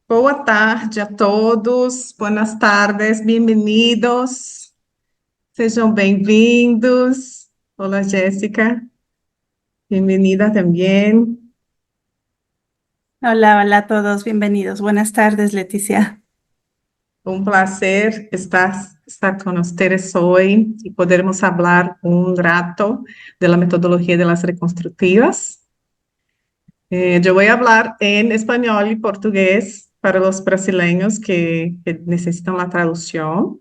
Boa tarde a todos, buenas tardes, bem-vindos, sejam bem-vindos. Olá, Jéssica, bem-vinda também. Hola, hola a todos, bienvenidos. Buenas tardes, Leticia. Um prazer estar com vocês hoje e podermos falar um rato da metodologia das reconstrutivas. Eu vou falar em espanhol e português para os brasileiros que necessitam a tradução.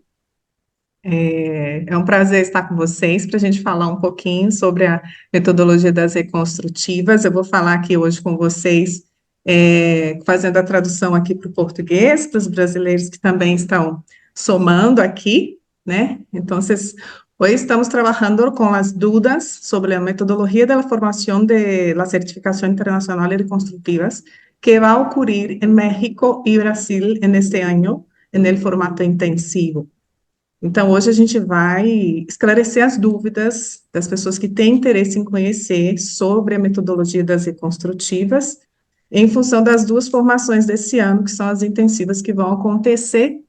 É um prazer estar com vocês para a gente falar um pouquinho sobre a metodologia das reconstrutivas. Eu vou falar aqui hoje com vocês, fazendo a tradução aqui para o português, para os brasileiros que também estão somando aqui, né? Então, hoje estamos trabalhando com as dúvidas sobre a metodologia da formação de la certificação internacional de reconstrutivas que vai ocorrer em México e Brasil neste ano, em formato intensivo. Então, hoje a gente vai esclarecer as dúvidas das pessoas que têm interesse em conhecer sobre a metodologia das reconstrutivas, em função das duas formações desse ano, que são as intensivas que vão acontecer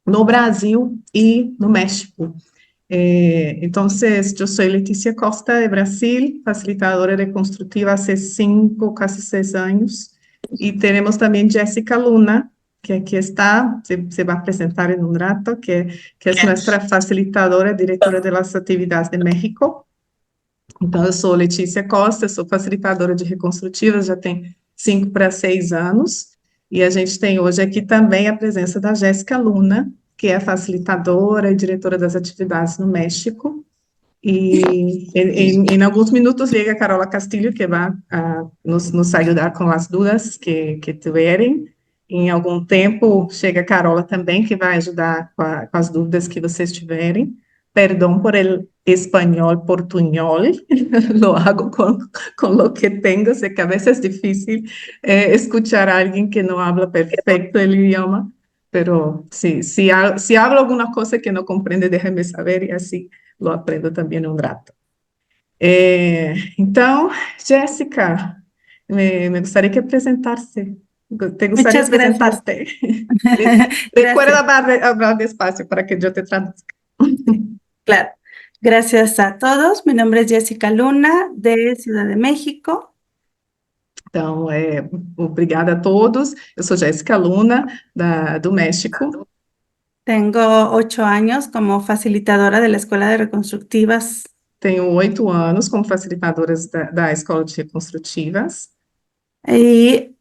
no Brasil e no México. Então, eu sou Letícia Costa, de Brasil, facilitadora reconstrutiva há 6 anos, e teremos também Jéssica Luna, que aqui está, se vai apresentar em um rato, que é nossa facilitadora, diretora das atividades de México. Então, eu sou Letícia Costa, sou facilitadora de reconstrutivas, já tem 5 para 6 anos, e a gente tem hoje aqui também a presença da Jéssica Luna, que é facilitadora e diretora das atividades no México, e em alguns minutos chega a Carola Castilho, que vai nos ajudar com as dúvidas que tiverem. Em algum tempo chega a Carola também, que vai ajudar com as dúvidas que vocês tiverem. Perdão por el espanhol portuñol, lo hago con lo que tengo, sé que a veces es difícil escuchar a alguien que no habla perfecto el idioma, pero si hablo alguna cosa que no comprende, déjeme saber y así lo aprendo também um rato. Então, Jéssica, me gostaria que apresentasse. Te gostaria de Muchas gracias. apresentar-te. Recuerda Gracias. hablar despacio para que eu te traduzca. Claro. Gracias a todos. Mi nombre es Jessica Luna, de Ciudad de México. Então, obrigada a todos. Eu sou Jéssica Luna, do México. Tengo 8 años como facilitadora de la Escuela de Reconstructivas Tenho 8 anos como facilitadora da Escola de Reconstrutivas. y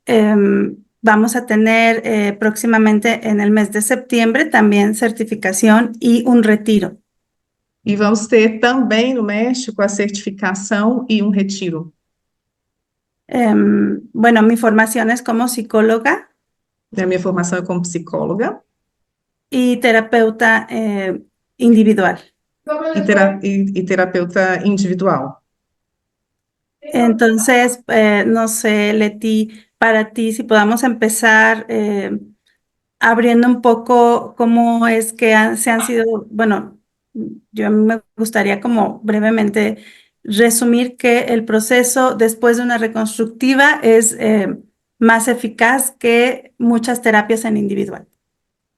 vamos a tener próximamente en el mes de septiembre también certificación y un retiro. E vamos ter também no México a certificação e um retiro. Bueno, mi formación es como psicóloga A minha formação é como psicóloga y terapeuta individual. e terapeuta individual. Entonces, no sé, Leti, para ti, si podamos empezar abriendo un poco cómo es que se han sido, bueno, yo me gustaría como brevemente resumir que el proceso después de una reconstructiva es más eficaz que muchas terapias en individual.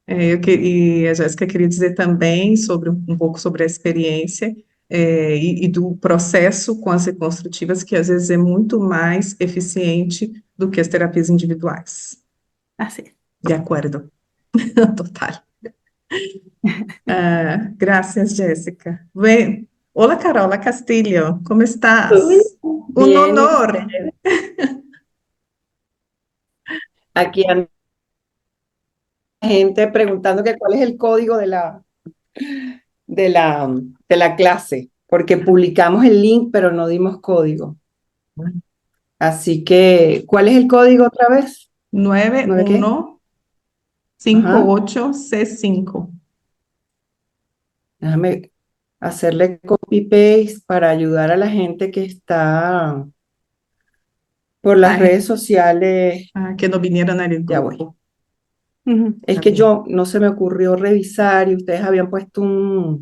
E a Jéssica queria dizer também sobre um pouco sobre a experiência e do processo com as reconstrutivas, que às vezes é muito mais eficiente do que as terapias individuais. Así. De acordo, total. Graças, Jéssica. Bem, olá, Carola Castilho, como estás? Un Bien, y honor. aquí hay gente preguntando que cuál es el código de la clase, porque publicamos el link, pero no dimos código. Así que, ¿cuál es el código otra vez? ¿Nueve qué? 9158C5. Déjame hacerle copy-paste para ayudar a la gente que está por las Ay. redes sociales. Que no vinieron al Ya voy. grupo. Ujú. Es que yo no se me ocurrió revisar y ustedes habían puesto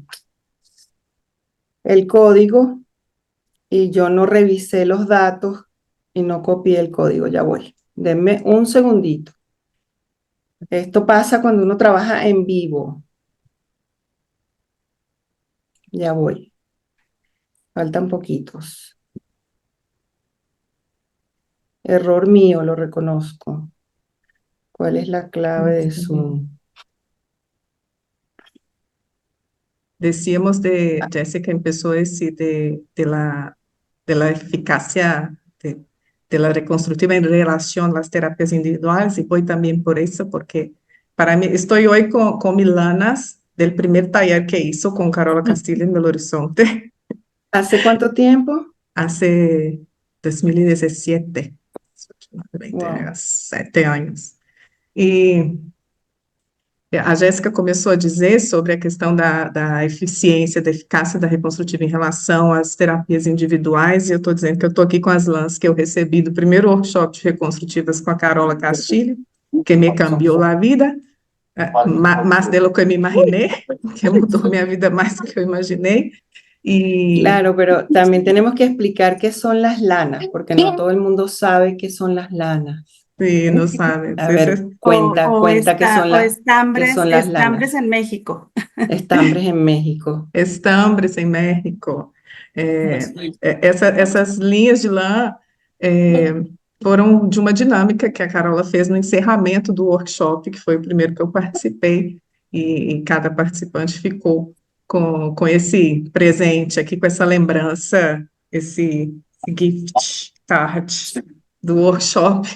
el código y yo no revisé los datos y no copié el código. Ya voy. Denme un segundito. Esto pasa cuando uno trabaja en vivo. Ya voy. Faltan poquitos. Error mío, lo reconozco. ¿Cuál es la clave de Zoom? Decíamos de, Jessica empezó a decir de la eficacia de la reconstructiva en relación a las terapias individuales y voy también por eso, porque para mí, estoy hoy con Milanas del primer taller que hizo con Carola Castillo en Belo Horizonte ¿Hace cuánto tiempo? hace 2017, Wow. 7 anos. E a Jéssica começou a dizer sobre a questão da eficiência, da eficácia da reconstrutiva em relação às terapias individuais, e eu estou dizendo que eu estou aqui com as lãs que eu recebi do primeiro workshop de reconstrutivas com a Carola Castilho, que me cambiou a vida, mais de lo que eu me imaginé, que mudou minha vida mais do que eu imaginei. Y Claro, pero también tenemos que explicar qué son las lanas, porque no todo el mundo sabe qué son las lanas. sí, no sabes, A ver, cuenta qué son qué son las estambres lanas. en México. Estambres en México. estambres em México. Essas linhas de lã foram de uma dinâmica que a Carola fez no encerramento do workshop, que foi o primeiro que eu participei, e cada participante ficou com esse presente aqui, com essa lembrança, esse gift card do workshop.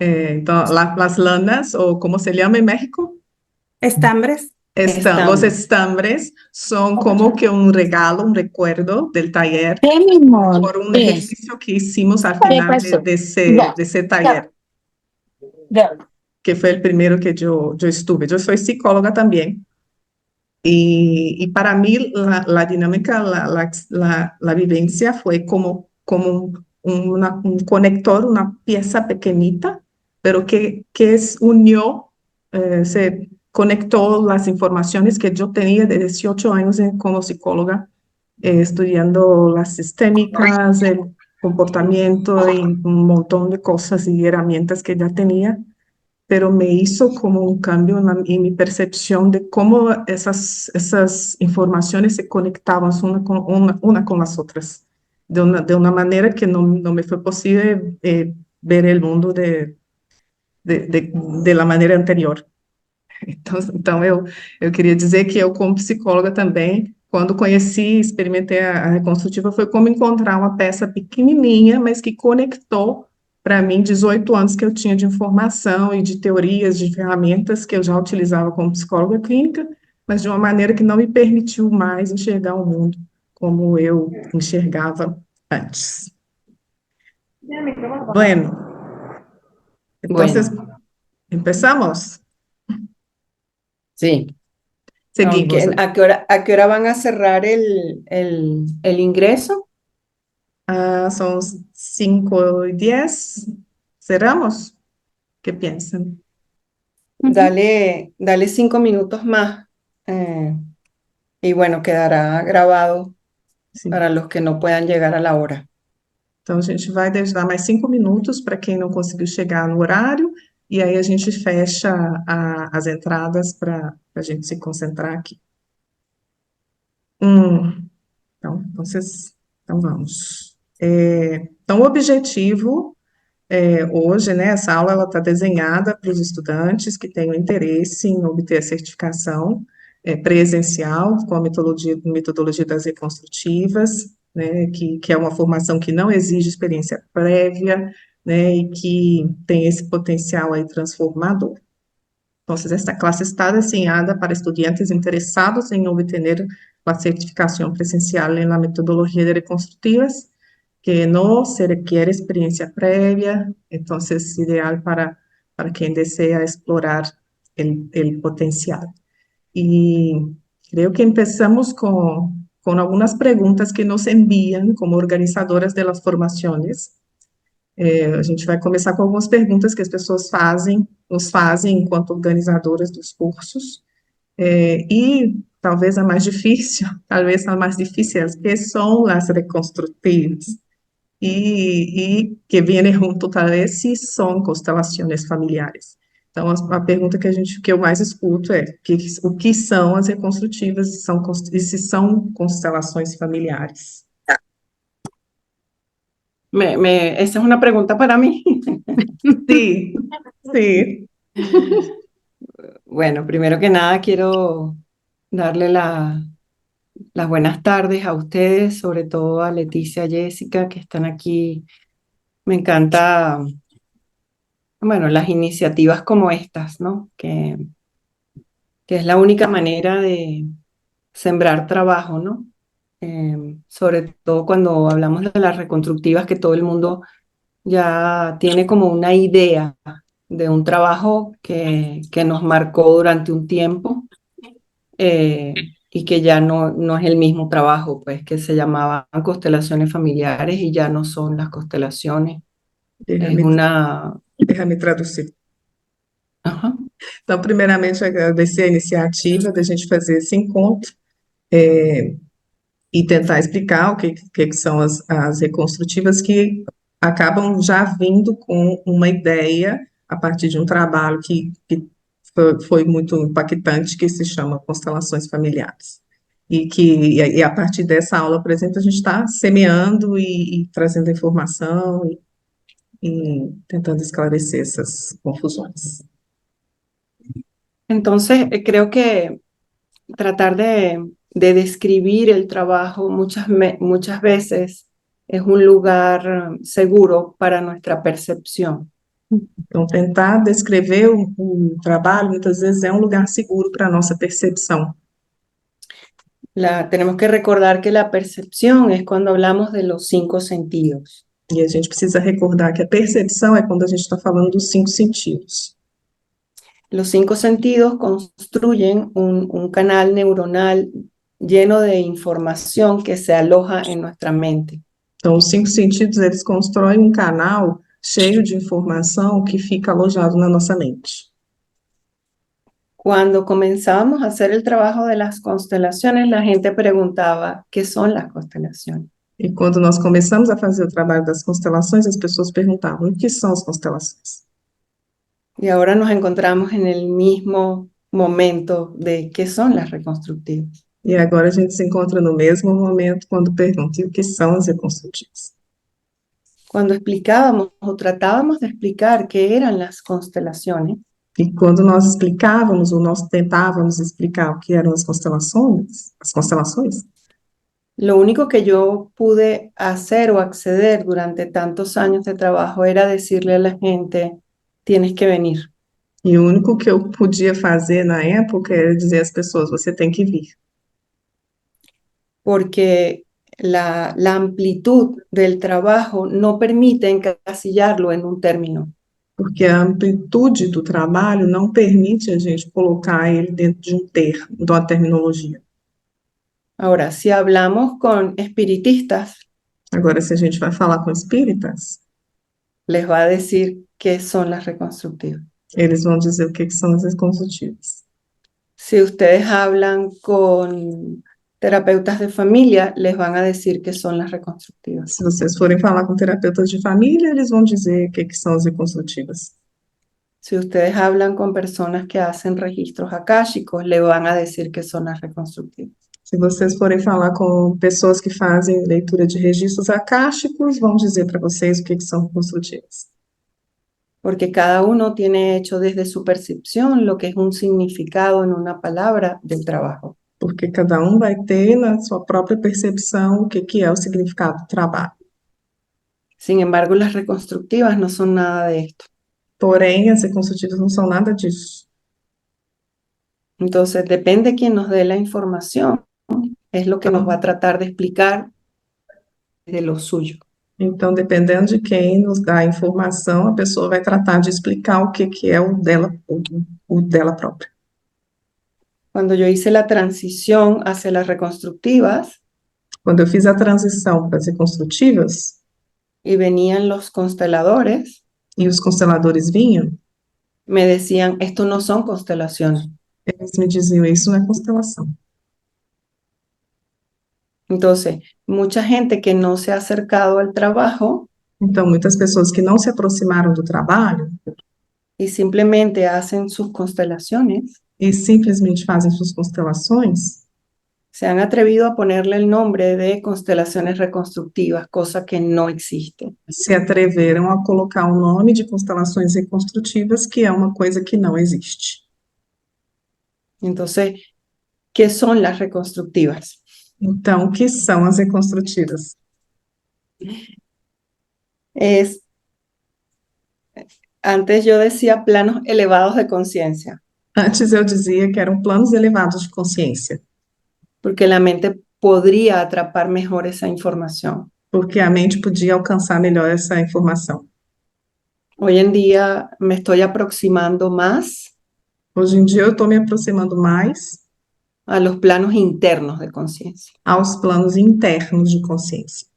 Então, las lanas, ou como se llama em México? Estambres. Los Estambres. estambres son como que un regalo, un recuerdo del taller por un ejercicio que hicimos al final de ese taller, que fue el primero que yo estuve. Yo soy psicóloga también y para mí la dinámica, la vivencia fue como un conector, una pieza pequeñita, pero que unió, se conectó las informaciones que yo tenía de 18 años como psicóloga, estudiando las sistémicas, el comportamiento y un montón de cosas y herramientas que ya tenía, pero me hizo como un cambio en mi percepción de cómo esas informaciones se conectaban una con las otras, de una manera que no me fue posible ver el mundo de la maneira anterior. Então eu queria dizer que eu, como psicóloga também, quando conheci, experimentei a reconstrutiva, foi como encontrar uma peça pequenininha, mas que conectou para mim 18 anos que eu tinha de informação e de teorias, de ferramentas que eu já utilizava como psicóloga clínica, mas de uma maneira que não me permitiu mais enxergar o mundo como eu enxergava antes. Bueno, entonces, Bueno, empezamos. sí. Seguimos. ¿A qué hora van a cerrar el ingreso? São 5:10. Cerramos? ¿Qué piensan? Dale 5 minutos más. Y bueno, quedará grabado Sim. para los que no puedan llegar a la hora. Então, a gente vai dar mais 5 minutos para quem não conseguiu chegar no horário, e aí a gente fecha as entradas para a gente se concentrar aqui. Então vamos. Então, o objetivo hoje, né, essa aula ela está desenhada para os estudantes que tenham interesse em obter a certificação presencial com a metodologia das reconstrutivas, né, que é uma formação que não exige experiência prévia, né, e que tem esse potencial aí transformador. Então, esta classe está desenhada para estudiantes interessados em obter a certificação presencial na metodologia de reconstrutivas, que no se requiere experiencia previa, entonces ideal para quien desea explorar el potencial. Y creo que empezamos con algunas preguntas que nos envían como organizadoras de las formaciones. A gente vai começar com algumas perguntas que as pessoas nos fazem enquanto organizadoras dos cursos, e talvez a mais difícil, que são as reconstrutivas, y que viene junto tal vez si son constelaciones familiares. Então, a pergunta que eu mais escuto é o que são as reconstrutivas e se são constelações familiares? Esa es una pregunta para mí. Sim, sim. Bueno, primero que nada quiero darle las buenas tardes a ustedes, sobre todo a Leticia y Jessica, que están aquí. Me encanta, bueno, las iniciativas como estas, ¿no? Que es la única manera de sembrar trabajo, ¿no? Sobre todo cuando hablamos de las reconstructivas, que todo el mundo ya tiene como una idea de un trabajo que nos marcó durante un tiempo y que ya no es el mismo trabajo, pues que se llamaban constelaciones familiares y ya no son las constelaciones. Es Déjame, una... déjame traduzir. Ajá. Então, primeiramente, agradecer a iniciativa da gente fazer esse encontro e tentar explicar o que são as reconstrutivas que acabam já vindo com uma ideia a partir de um trabalho que foi muito impactante, que se chama Constelações Familiares. E a partir dessa aula, por exemplo, a gente está semeando e trazendo informação e tentando esclarecer essas confusões. Entonces, creo que tratar de describir el trabajo muchas veces es un lugar seguro para nuestra percepción. Então, tentar descrever o trabalho, muitas vezes, é um lugar seguro para a nossa percepção. Tenemos que recordar que la percepción es cuando hablamos de los 5 sentidos. E a gente precisa recordar que a percepção é quando a gente está falando dos 5 sentidos. Los 5 sentidos construyen un canal neuronal lleno de información que se aloja en nuestra mente. Então, os 5 sentidos, eles constroem um canal cheio de informação que fica alojado na nossa mente. Cuando comenzábamos a hacer el trabajo de las constelaciones, la gente preguntaba, ¿qué son las constelaciones? E quando nós começamos a fazer o trabalho das constelações, as pessoas perguntavam: o que são as constelações? Y ahora nos encontramos en el mismo momento de qué son las reconstructivas. E agora a gente se encontra no mesmo momento quando pergunta: o que são as reconstrutivas? Cuando explicábamos o tratábamos de explicar qué eran las constelaciones, E quando nós explicávamos, ou nós tentávamos explicar o que eram as constelações, lo único que yo pude hacer o acceder durante tantos años de trabajo era decirle a la gente, tienes que venir, e o único que eu podia fazer na época era dizer às pessoas: você tem que vir, porque la amplitud del trabajo no permite encasillarlo en un término. porque a amplitude do trabalho não permite a gente colocar ele dentro de termo, de uma terminologia. Ahora, si hablamos con espiritistas, Agora, se a gente vai falar com espíritas, les va a decir qué son las reconstructivas. eles vão dizer o que são as reconstrutivas. Si ustedes hablan con terapeutas de familia, les van a decir qué son las reconstructivas. Se vocês forem falar com terapeutas de família, eles vão dizer o que são as reconstrutivas. Si ustedes hablan con personas que hacen registros akáshicos, le van a decir qué son las reconstructivas. Se vocês forem falar com pessoas que fazem leitura de registros akáshicos, vão dizer para vocês o que são reconstrutivas. Porque cada uno tiene hecho desde su percepción lo que es un significado en una palabra del trabajo. Porque cada vai ter na sua própria percepção o que é o significado do trabalho. Sin embargo, las reconstructivas no son nada de esto. Porém, as reconstrutivas não são nada disso. Entonces, depende de quien nos dé la información, es lo que nos va a tratar de explicar de lo suyo. Então, dependendo de quem nos dá a informação, a pessoa vai tratar de explicar o que é o dela própria. Cuando yo hice la transición hacia las reconstructivas, quando eu fiz a transição para as reconstrutivas, y venían los consteladores, e os consteladores vinham, me decían, esto no son constelaciones. eles me diziam: isso não é constelação. Entonces, mucha gente que no se ha acercado al trabajo, Então, muitas pessoas que não se aproximaram do trabalho, y simplemente hacen sus constelaciones, e simplesmente fazem suas constelações, se han atrevido a ponerle el nombre de constelaciones reconstructivas, cosa que no existe. se atreveram a colocar o nome de constelações reconstrutivas, que é uma coisa que não existe. Entonces, ¿qué son las reconstructivas? Então, o que são as reconstrutivas? Antes yo decía planos elevados de conciencia, Antes eu dizia que eram planos elevados de consciência, porque la mente podría atrapar mejor esa información. porque a mente podia alcançar melhor essa informação. Hoy en día me estoy aproximando más Hoje em dia eu estou me aproximando mais a los planos internos de conciencia, aos planos internos de consciência,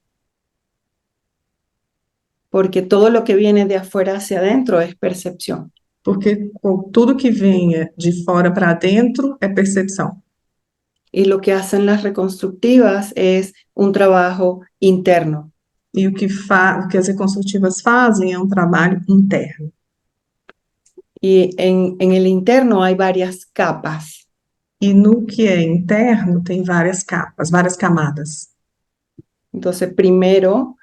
porque todo lo que viene de afuera hacia adentro es percepción. porque tudo que venha de fora para dentro é percepção. Y lo que hacen las reconstructivas es un trabajo interno. E o que as reconstrutivas fazem é um trabalho interno. Y en el interno hay varias capas. E no que é interno tem várias capas, várias camadas. Entonces, primero,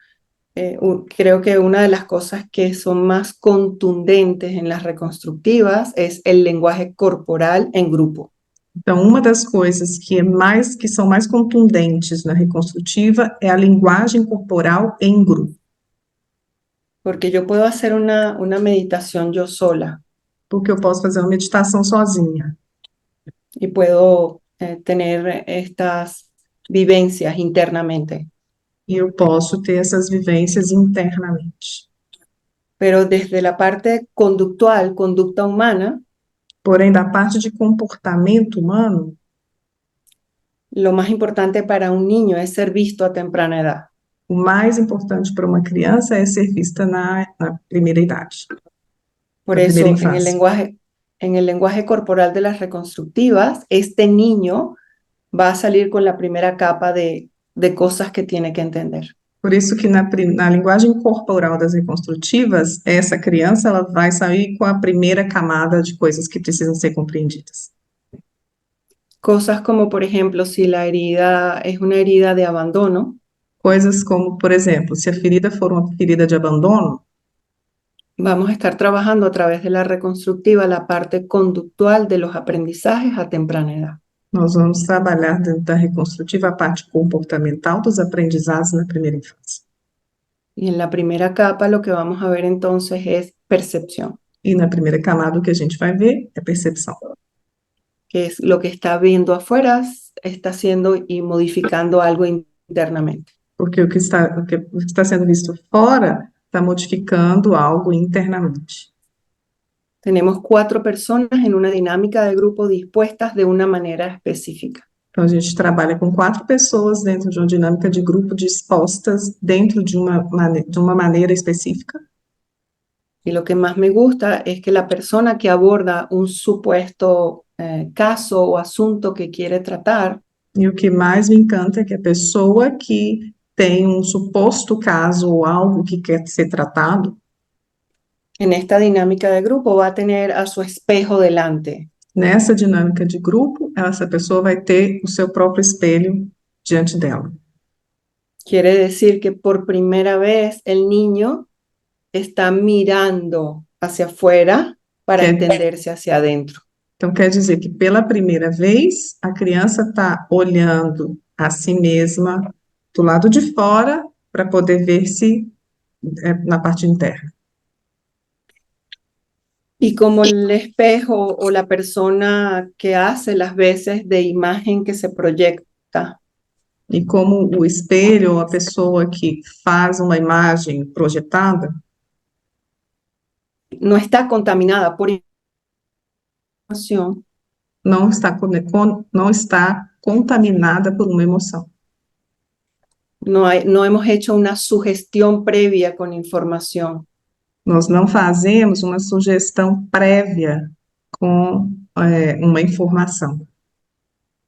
creo que una de las cosas que son más contundentes en las reconstructivas es el lenguaje corporal en grupo. Então, uma das coisas que são mais contundentes na reconstrutiva é a linguagem corporal em grupo. Porque yo puedo hacer una meditación yo sola Porque eu posso fazer uma meditação sozinha y puedo tener estas vivencias internamente. e eu posso ter essas vivências internamente. Pero desde la parte conductual, conducta humana, Porém, da parte de comportamento humano, lo más importante para un niño es ser visto a temprana edad. o mais importante para uma criança é ser vista na primeira idade, Por na primeira eso, infância. en el lenguaje corporal de las reconstructivas, este niño va a salir con la primera capa de cosas que tiene que entender. Por isso que na linguagem corporal das reconstrutivas, essa criança ela vai sair com a primeira camada de coisas que precisam ser compreendidas. Cosas como, por ejemplo, si la herida es una herida de abandono, Coisas como, por exemplo, se a ferida for uma ferida de abandono, vamos a estar trabajando a través de la reconstructiva la parte conductual de los aprendizajes a temprana edad. nós vamos trabalhar dentro da reconstrutiva a parte comportamental dos aprendizados na primeira infância. Y en la primera capa lo que vamos a ver entonces es percepción, E na primeira camada o que a gente vai ver é percepção, que es lo que está viendo afuera, está haciendo y modificando algo internamente. porque o que está sendo visto fora está modificando algo internamente. Tenemos 4 personas en una dinámica de grupo dispuestas de una manera específica. Então, a gente trabalha com 4 pessoas dentro de uma dinâmica de grupo dispostas dentro de uma maneira específica. Y lo que más me gusta es que la persona que aborda un supuesto caso o asunto que quiere tratar, E o que mais me encanta é que a pessoa que tem um suposto caso ou algo que quer ser tratado, en esta dinámica de grupo va a tener a su espejo delante. nessa dinâmica de grupo, essa pessoa vai ter o seu próprio espelho diante dela. Quiere decir que por primera vez el niño está mirando hacia afuera para Quer- entenderse hacia adentro. Então, quer dizer que pela primeira vez, a criança está olhando a si mesma do lado de fora para poder ver-se na parte interna. Y como el espejo o la persona que hace las veces de imagen que se proyecta, E como o espelho ou a pessoa que faz uma imagem projetada, no está contaminada por información, não está contaminada por uma emoção. no hemos hecho una sugestión previa con información. Nós não fazemos uma sugestão prévia com uma informação.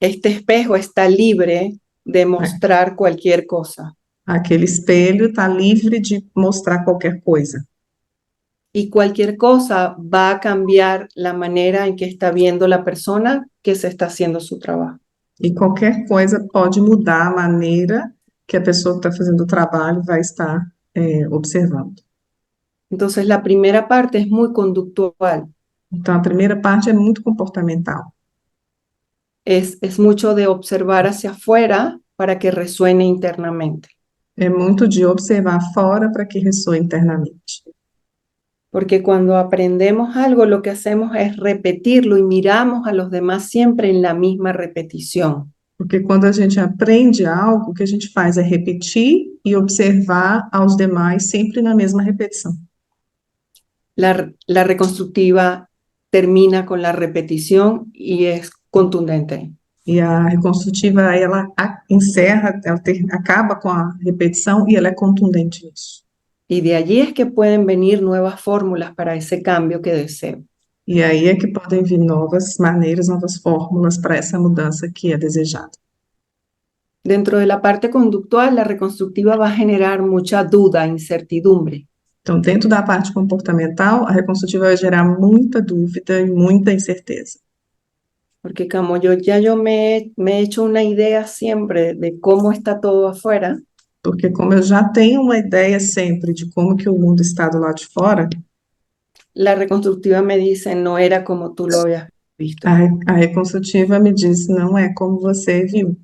Este espejo está libre de mostrar cualquier cosa. Aquele espelho está livre de mostrar qualquer coisa. y cualquier cosa va a cambiar la manera en que está viendo la persona que se está haciendo su trabajo. E qualquer coisa pode mudar a maneira que a pessoa que está fazendo o trabalho vai estar observando. Entonces, la primera parte es muy conductual, Então, a primeira parte é muito comportamental. es mucho de observar hacia afuera para que resuene internamente. É muito de observar fora para que ressoe internamente. Porque cuando aprendemos algo, lo que hacemos es repetirlo y miramos a los demás siempre en la misma repetición. Porque quando a gente aprende algo, o que a gente faz é repetir e observar aos demais sempre na mesma repetição. La reconstructiva termina con la repetición y es contundente. E a reconstrutiva, ela encerra, acaba com a repetição e ela é contundente nisso. Y de allí es que pueden venir nuevas fórmulas para ese cambio que deseo. E aí é que podem vir novas maneiras, novas fórmulas para essa mudança que é desejada. Dentro de la parte conductual, la reconstructiva va a generar mucha duda, incertidumbre. Então, dentro da parte comportamental, a reconstrutiva vai gerar muita dúvida e muita incerteza. Porque como yo me he hecho una idea siempre de cómo está todo afuera, Porque como eu já tenho uma ideia sempre de como que o mundo está do lado de fora, la reconstructiva me dice, no era como tú lo habías visto. a reconstrutiva me diz, não é como você viu.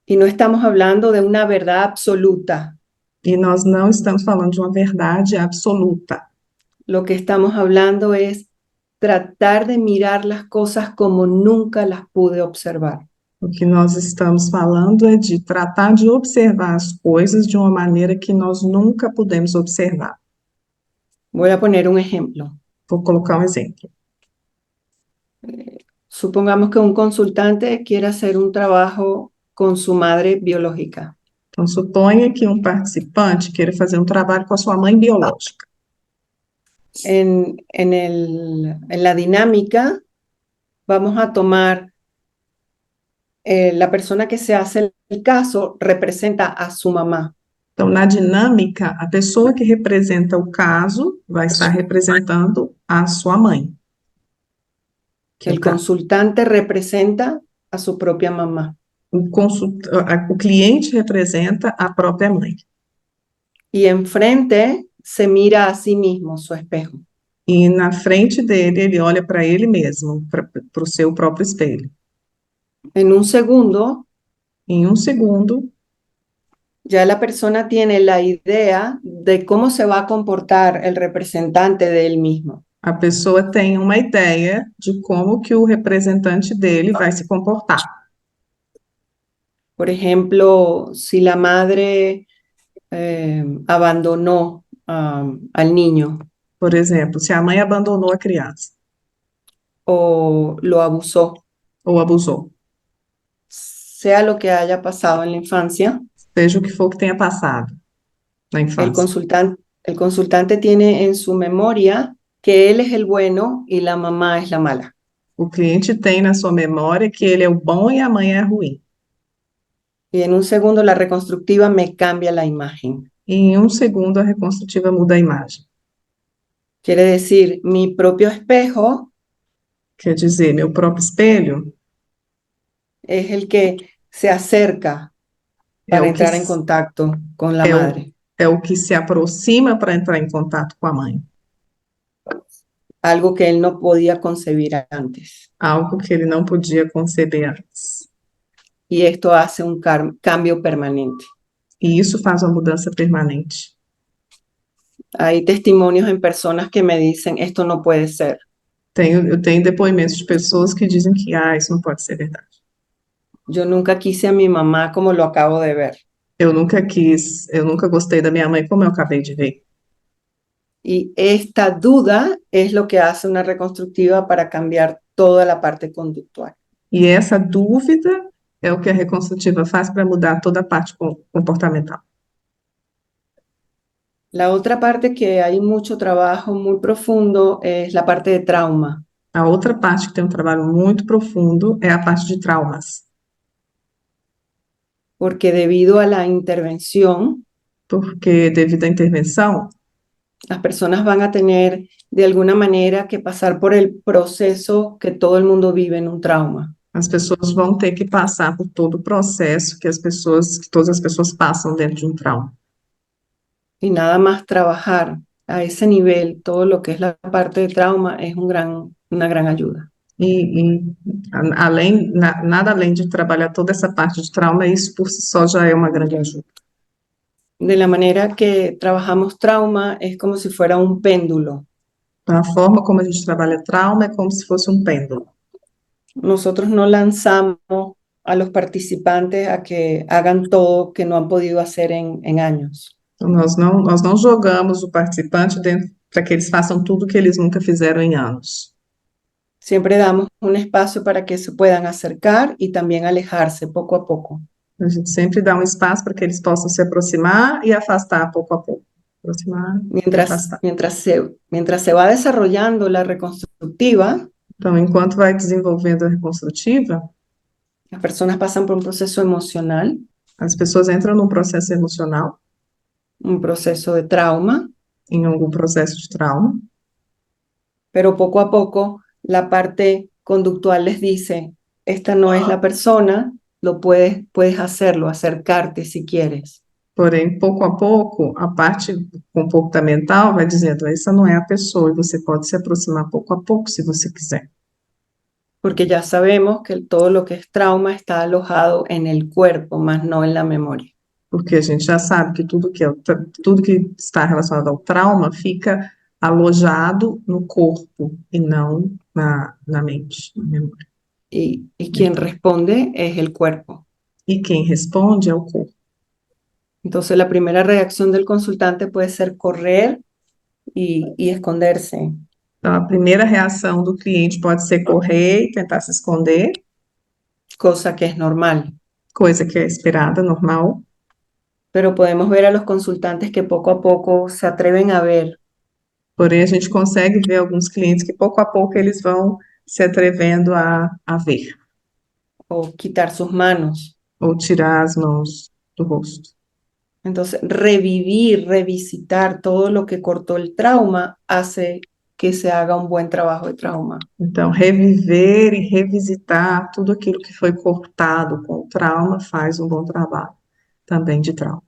Y no estamos hablando de una verdad absoluta. E nós não estamos falando de uma verdade absoluta. Lo que estamos hablando es tratar de mirar las cosas como nunca las pude observar. O que nós estamos falando é de tratar de observar as coisas de uma maneira que nós nunca pudemos observar. Voy a poner un ejemplo. Vou colocar um exemplo. Supongamos que un consultante quiere hacer un trabajo con su madre biológica. Então, suponha que um participante queira fazer um trabalho com a sua mãe biológica. En la dinámica, vamos a tomar la persona que se hace el caso representa a su mamá. Então, na dinâmica, a pessoa que representa o caso vai estar representando a sua mãe. Que é El consultante representa a su propia mamá. o cliente representa a própria mãe. Y enfrente se mira a sí mismo, su espejo. E na frente dele, ele olha para ele mesmo, para o seu próprio espelho. En un segundo, Em um segundo, ya la persona tiene la idea de cómo se va a comportar el representante de él mismo. a pessoa tem uma ideia de como que o representante dele vai se comportar. Por ejemplo, si la madre abandonó al niño Por exemplo, se a mãe abandonou a criança o lo abusó, ou abusou, sea lo que haya pasado en la infancia, seja o que for que tenha passado na infância. el consultante tiene en su memoria que él es el bueno y la mamá es la mala. O cliente tem na sua memória que ele é o bom e a mãe é a ruim. Y en un segundo la reconstructiva me cambia la imagen. E em um segundo, a reconstrutiva muda a imagem. Quiere decir, mi propio espejo Quer dizer, meu próprio espelho es el que se acerca é para o que, entrar en contacto con la é madre. é o que se aproxima para entrar em contato com a mãe. Algo que él no podía concebir antes. Algo que ele não podia conceber antes. Y esto hace un cambio permanente. E isso faz uma mudança permanente. Hay testimonios en personas que me dicen, esto no puede ser. Eu tenho depoimentos de pessoas que dizem que isso não pode ser verdade. Yo nunca quise a mi mamá como lo acabo de ver. Eu nunca gostei da minha mãe como eu acabei de ver. Y esta duda es lo que hace una reconstructiva para cambiar toda la parte conductual. E essa dúvida é o que a reconstrutiva faz para mudar toda a parte comportamental. La otra parte que hay mucho trabajo muy profundo es la parte de trauma. A outra parte que tem um trabalho muito profundo é a parte de traumas. Porque debido a la intervención, Porque devido à intervenção, Las personas van a tener de alguna manera que pasar por el proceso que todo el mundo vive en un trauma. As pessoas vão ter que passar por todo o processo que todas as pessoas passam dentro de um trauma. Y nada más trabajar a ese nivel, todo lo que es la parte de trauma, es una gran ayuda. Nada além de trabalhar toda essa parte de trauma, isso por si só já é uma grande ajuda. De la manera que trabajamos trauma es como si fuera un péndulo. Então, a forma como a gente trabalha trauma é como se fosse um pêndulo. Nosotros no lanzamos a los participantes a que hagan todo que no han podido hacer en años. Então, nós não jogamos o participante dentro para que eles façam tudo que eles nunca fizeram em anos. Siempre damos un espacio para que se puedan acercar y también alejarse poco a poco. A gente sempre dá um espaço para que eles possam se aproximar e afastar pouco a pouco. Aproximar e Mientras, afastar. mientras se va desarrollando la reconstructiva, Então, enquanto vai desenvolvendo a reconstrutiva, las personas pasan por un proceso emocional, as pessoas entram num processo emocional, un proceso de trauma, em algum processo de trauma, pero poco a poco la parte conductual les dice, esta no es la persona, puedes hacerlo, acercarte si quieres. porém, pouco a pouco, a parte comportamental vai dizendo, essa não é a pessoa, e você pode se aproximar pouco a pouco, se você quiser. Porque ya sabemos que todo lo que es trauma está alojado en el cuerpo, más no en la memoria. Porque a gente já sabe que tudo que está relacionado ao trauma fica alojado no corpo e não na mente, na memória. Y quien responde es el cuerpo. E quem responde é o corpo. Entonces la primera reacción del consultante puede ser correr y esconderse. Então, a primeira reação do cliente pode ser correr e tentar se esconder, Cosa que es normal. coisa que é esperada, normal, Pero podemos ver a los consultantes que poco a poco se atreven a ver, porém a gente consegue ver alguns clientes que pouco a pouco eles vão se atrevendo a ver, o quitar sus manos. ou tirar as mãos do rosto. Entonces, revivir, revisitar todo lo que cortó el trauma hace que se haga un buen trabajo de trauma. Então, reviver e revisitar tudo aquilo que foi cortado com o trauma faz um bom trabalho também de trauma.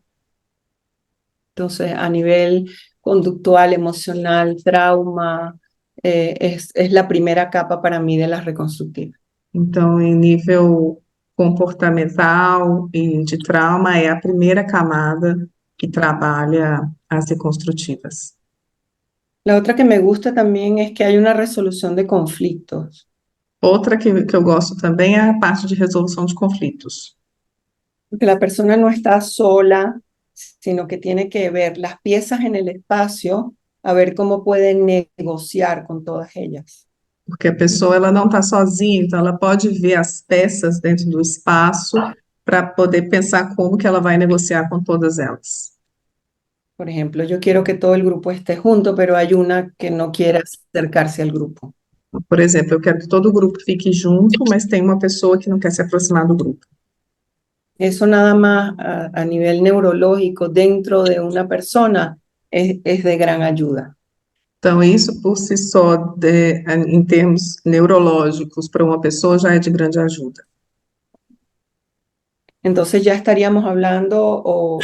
Entonces, a nivel conductual, emocional, trauma, es la primera capa para mí de la reconstructiva. Então, em nível comportamental e de trauma, é a primeira camada que trabalha as reconstrutivas. La otra que me gusta también es que hay una resolución de conflictos. Outra que eu gosto também é a parte de resolução de conflitos. Porque la persona no está sola, sino que tiene que ver las piezas en el espacio, a ver cómo puede negociar con todas ellas. Porque a pessoa ela não está sozinha, então ela pode ver as peças dentro do espaço para poder pensar como que ela vai negociar com todas elas. Por ejemplo, yo quiero que todo el grupo esté junto, pero hay una que no quiere acercarse al grupo. Por exemplo, eu quero que todo o grupo fique junto, mas tem uma pessoa que não quer se aproximar do grupo. Eso nada más a nivel neurológico dentro de una persona es de gran ayuda. Então, isso por si só, em termos neurológicos, para uma pessoa já é de grande ajuda. Entonces ya estaríamos hablando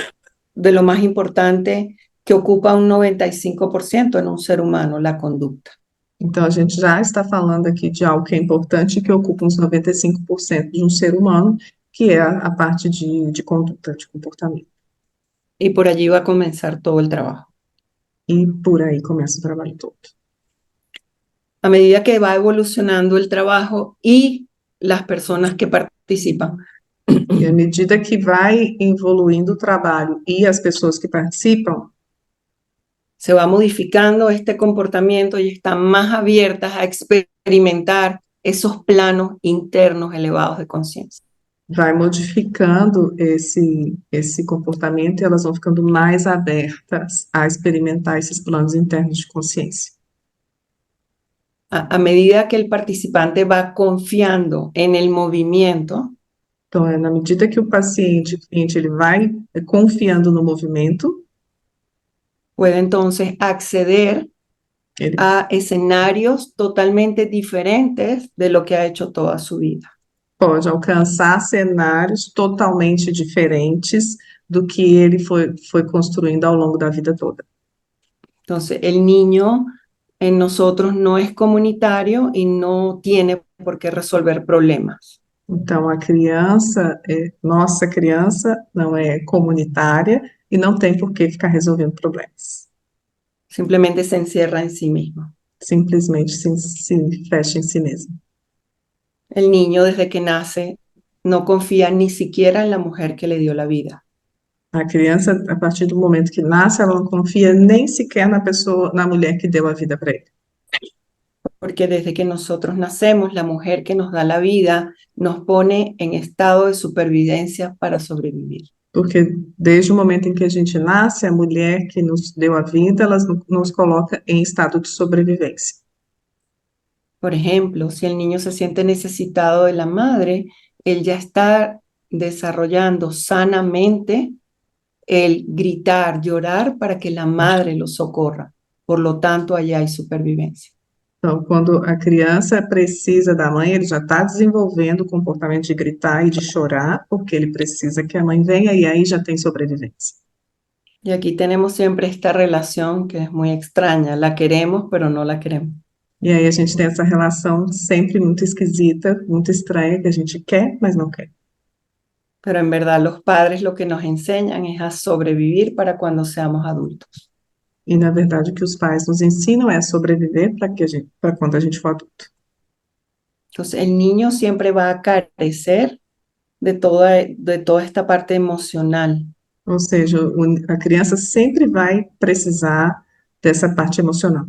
de lo más importante que ocupa un 95% en un ser humano, la conducta. Então, a gente já está falando aqui de algo que é importante e que ocupa uns 95% de um ser humano, que é a parte de conduta, de comportamento. Y por allí va a comenzar todo el trabajo. E por aí começa o trabalho todo. A medida que va evolucionando el trabajo y las personas que participan, E à medida que vai evoluindo o trabalho e as pessoas que participam, se va modificando este comportamiento y están más abiertas a experimentar esos planos internos elevados de conciencia. vai modificando esse comportamento e elas vão ficando mais abertas a experimentar esses planos internos de consciência. A medida que el participante va confiando en el movimiento, Então, na medida que o cliente, ele vai confiando no movimento, puede entonces acceder Ele a escenarios totalmente diferentes de lo que ha hecho toda su vida. pode alcançar cenários totalmente diferentes do que ele foi construindo ao longo da vida toda. Entonces, el niño en nosotros no es comunitario y no tiene por qué resolver problemas. Então, a criança, nossa criança, não é comunitária e não tem por que ficar resolvendo problemas. Simplemente se encierra en sí mismo. Simplesmente se fecha em si mesmo. El niño desde que nace no confía ni siquiera en la mujer que le dio la vida. A criança, a partir do momento que nasce, ela não confia nem sequer na pessoa, na mulher que deu a vida para ele. Porque desde que nosotros nacemos, la mujer que nos da la vida nos pone en estado de supervivencia para sobrevivir. Porque desde o momento em que a gente nasce, a mulher que nos deu a vida, ela nos coloca em estado de sobrevivência. Por ejemplo, si el niño se siente necesitado de la madre, él ya está desarrollando sanamente el gritar, llorar para que la madre lo socorra. Por lo tanto, allá hay supervivencia. Então, quando a criança precisa da mãe, ele já está desenvolvendo o comportamento de gritar e de chorar, porque ele precisa que a mãe venha e aí já tem sobrevivência. Y aquí tenemos siempre esta relación que es muy extraña. La queremos, pero no la queremos. E aí a gente tem essa relação sempre muito esquisita, muito estranha, que a gente quer, mas não quer. Pero en verdad los padres lo que nos enseñan es a sobrevivir para cuando seamos adultos. E, na verdade, o que os pais nos ensinam é sobreviver para quando a gente for adulto. Entonces, el niño siempre va a carecer de toda esta parte emocional. Ou seja, a criança sempre vai precisar dessa parte emocional.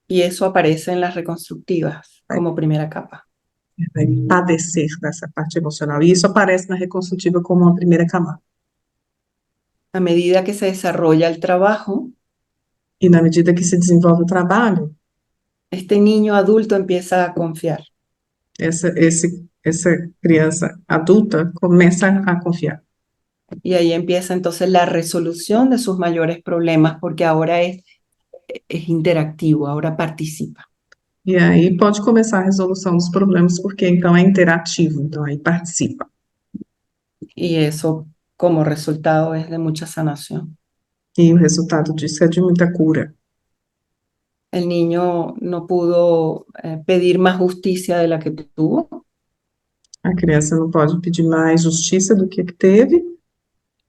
Y eso aparece en las reconstructivas como primera capa. Vai padecer dessa parte emocional. E isso aparece na reconstrutiva como uma primeira camada. A medida que se desarrolla el trabajo, E na medida que se desenvolve o trabalho, este niño adulto empieza a confiar. essa criança adulta começa a confiar. Y ahí empieza entonces la resolución de sus mayores problemas, porque ahora es interactivo, ahora participa. E aí pode começar a resolução dos problemas, porque então é interativo, então aí participa. Y eso como resultado es de mucha sanación. E o resultado disso é de muita cura. El niño no pudo pedir más justicia de la que tuvo. A criança não pode pedir mais justiça do que teve.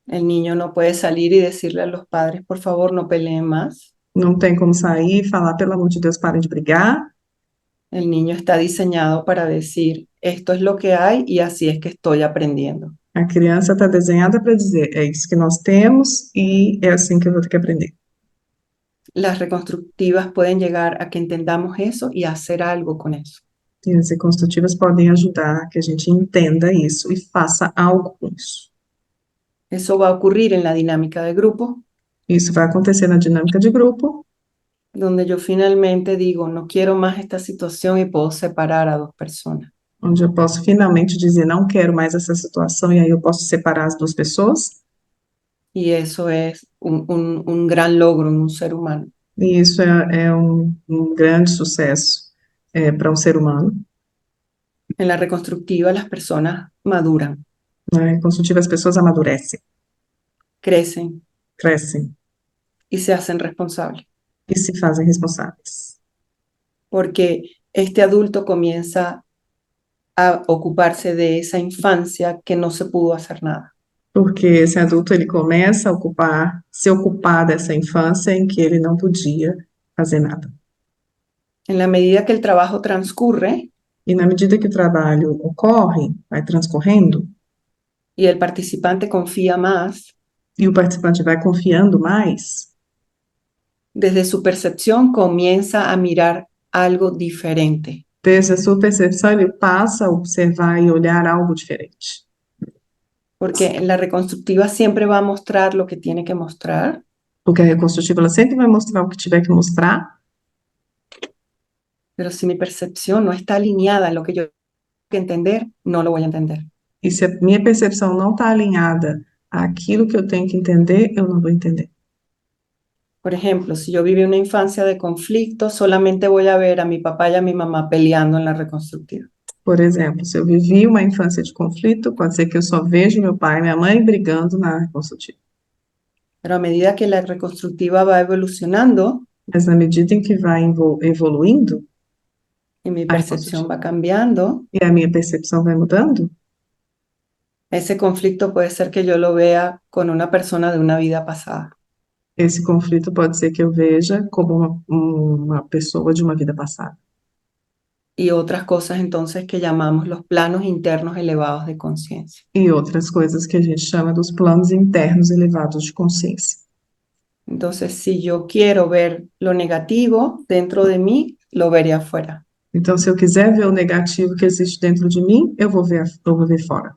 El niño no puede salir y decirle a los padres, por favor, no peleen más. Não tem como sair e falar, pelo amor de Deus, parem de brigar. El niño está diseñado para decir, esto es lo que hay y así es que estoy aprendiendo. A criança está desenhada para dizer, é isso que nós temos e é assim que eu vou ter que aprender. Las reconstructivas pueden llegar a que entendamos eso y hacer algo con eso. E as reconstrutivas podem ajudar a que a gente entenda isso e faça algo com isso. Eso va a ocurrir en la dinámica de grupo, Isso vai acontecer na dinâmica de grupo, donde yo finalmente digo, no quiero más esta situación y puedo separar a dos personas. onde eu posso finalmente dizer, não quero mais essa situação, e aí eu posso separar as duas pessoas. Y eso es un gran logro en un ser humano. E isso é um grande sucesso para um ser humano. En la reconstructiva las personas maduran, Na reconstrutiva, as pessoas amadurecem, crecen crescem y se hacen responsables, e se fazem responsáveis. porque este adulto comienza a ocuparse de esa infancia que no se pudo hacer nada. Porque esse adulto, ele começa a se ocupar dessa infância em que ele não podia fazer nada. En la medida que el trabajo transcurre E na medida que o trabalho ocorre, vai transcorrendo, y el participante confía más, e o participante vai confiando mais, desde su percepción comienza a mirar algo diferente. desde a sua percepção, ele passa a observar e olhar algo diferente. Porque en la reconstructiva siempre va a mostrar lo que tiene que mostrar, Porque a reconstrutiva, ela sempre vai mostrar o que tiver que mostrar, pero si mi percepción no está alineada en lo que yo tengo que entender, no lo voy a entender. e se a minha percepção não está alinhada àquilo que eu tenho que entender, eu não vou entender. Por ejemplo, si yo viví una infancia de conflicto, solamente voy a ver a mi papá y a mi mamá peleando en la reconstructiva. Por exemplo, se eu vivi uma infância de conflito, pode ser que eu só veja meu pai e minha mãe brigando na reconstrutiva. Pero a medida que la reconstructiva va evolucionando Mas na medida em que vai evoluindo, y mi a percepción reconstrutiva, va cambiando, e a minha percepção vai mudando, ese conflicto puede ser que yo lo vea con una persona de una vida pasada. esse conflito pode ser que eu veja como uma pessoa de uma vida passada. Y otras cosas entonces que llamamos los planos internos elevados de conciencia. E outras coisas que a gente chama dos planos internos elevados de consciência. Entonces, si yo quiero ver lo negativo dentro de mí, lo veré afuera. Então, se eu quiser ver o negativo que existe dentro de mim, eu vou ver fora.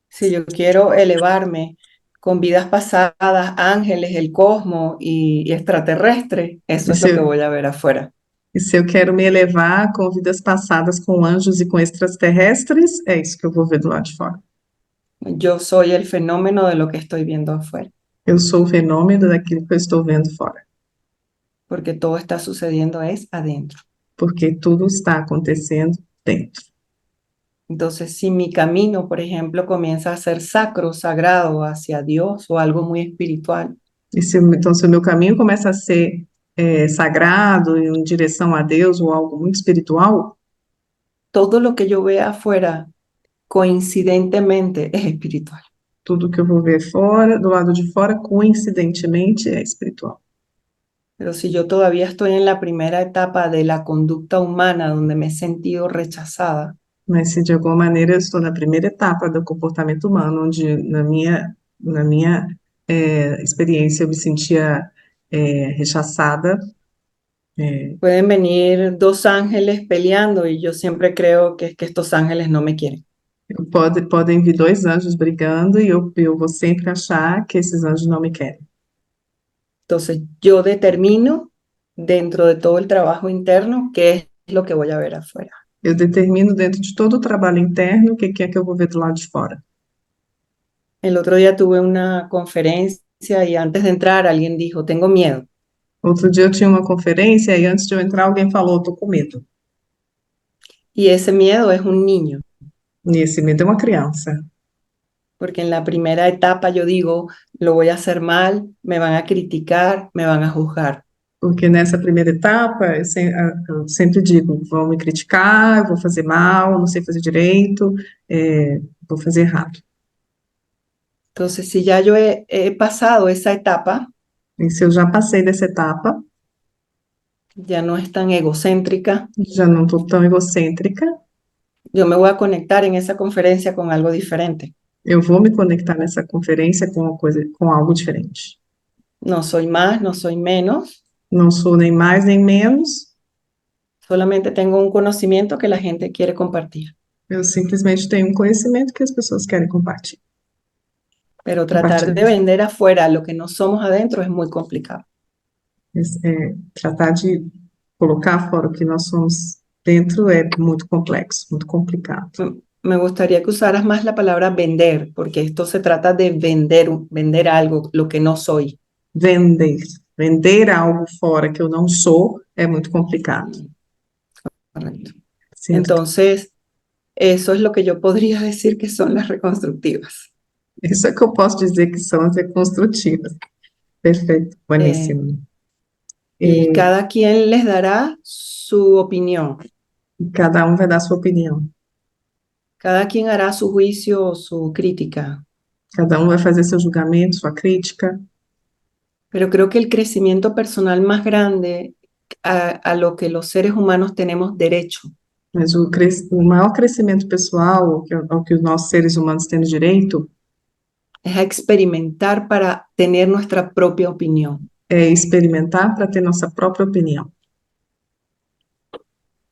Si yo quiero elevarme con vidas pasadas, ángeles, el cosmos y extraterrestres, eso E es lo se, que voy a ver afuera. e se eu quero me elevar com vidas passadas, com anjos e com extraterrestres, é isso que eu vou ver do lado de fora. Yo soy el fenómeno de lo que estoy viendo afuera, Eu sou o fenômeno daquilo que eu estou vendo fora, porque todo está sucediendo es adentro. porque tudo está acontecendo dentro. Entonces, si mi camino, por ejemplo, comienza a ser sacro, sagrado hacia Dios o algo muy espiritual, Então, se o meu caminho começa a ser sagrado, em direção a Deus ou algo muito espiritual, todo lo que yo vea afuera coincidentemente es espiritual. tudo que eu vou ver fora, do lado de fora, coincidentemente, é espiritual. Pero si yo todavía estoy en la primera etapa de la conducta humana donde me he sentido rechazada, Mas se de alguma maneira eu estou na primeira etapa do comportamento humano, onde na minha experiência eu me sentia rechaçada, pueden venir dos ángeles peleando y yo siempre creo que es que estos ángeles no me quieren. podem vir dois anjos brigando e eu vou sempre achar que esses anjos não me querem. Entonces yo determino dentro de todo el trabajo interno qué es lo que voy a ver afuera. Eu determino dentro de todo o trabalho interno o que é que eu vou ver do lado de fora. El otro día tuve una conferencia y antes de entrar alguien dijo, tengo miedo. Outro dia eu tinha uma conferência e antes de eu entrar alguém falou, estou com medo. Y ese miedo es un niño, E esse medo é uma criança. porque en la primera etapa yo digo, lo voy a hacer mal, me van a criticar, me van a juzgar. Porque nessa primeira etapa, eu sempre digo, vão me criticar, eu vou fazer mal, não sei fazer direito, vou fazer errado. Entonces, si ya yo he pasado esa etapa, E se eu já passei dessa etapa, ya no es tan egocéntrica, já não estou tão egocêntrica, yo me voy a conectar en esa conferencia con algo diferente. eu vou me conectar nessa conferência com uma coisa, com algo diferente. No soy más, no soy menos, Não sou nem mais nem menos, solamente tengo un conocimiento que la gente quiere compartir. eu simplesmente tenho um conhecimento que as pessoas querem compartilhar. Pero tratar de vender afuera lo que no somos adentro es muy complicado. Tratar de colocar fora o que nós somos dentro é muito complexo, muito complicado. Me gustaría que usaras más la palabra vender, porque esto se trata de vender algo, lo que no soy. Vender algo fora que eu não sou é muito complicado. Correcto. Certo? Entonces, eso es lo que yo podría decir que son las reconstructivas. Isso é que eu posso dizer que são as reconstrutivas. Perfeito, bueníssimo. Y cada quien les dará su opinión. Cada um vai dar sua opinião. Cada quien hará su juicio o su crítica. Cada um vai fazer seu julgamento, sua crítica. Pero creo que el crecimiento personal más grande a lo que los seres humanos tenemos derecho Mas o maior crescimento pessoal ao que os nossos seres humanos temos direito es a experimentar para tener nuestra propia opinión. é experimentar para ter nossa própria opinião.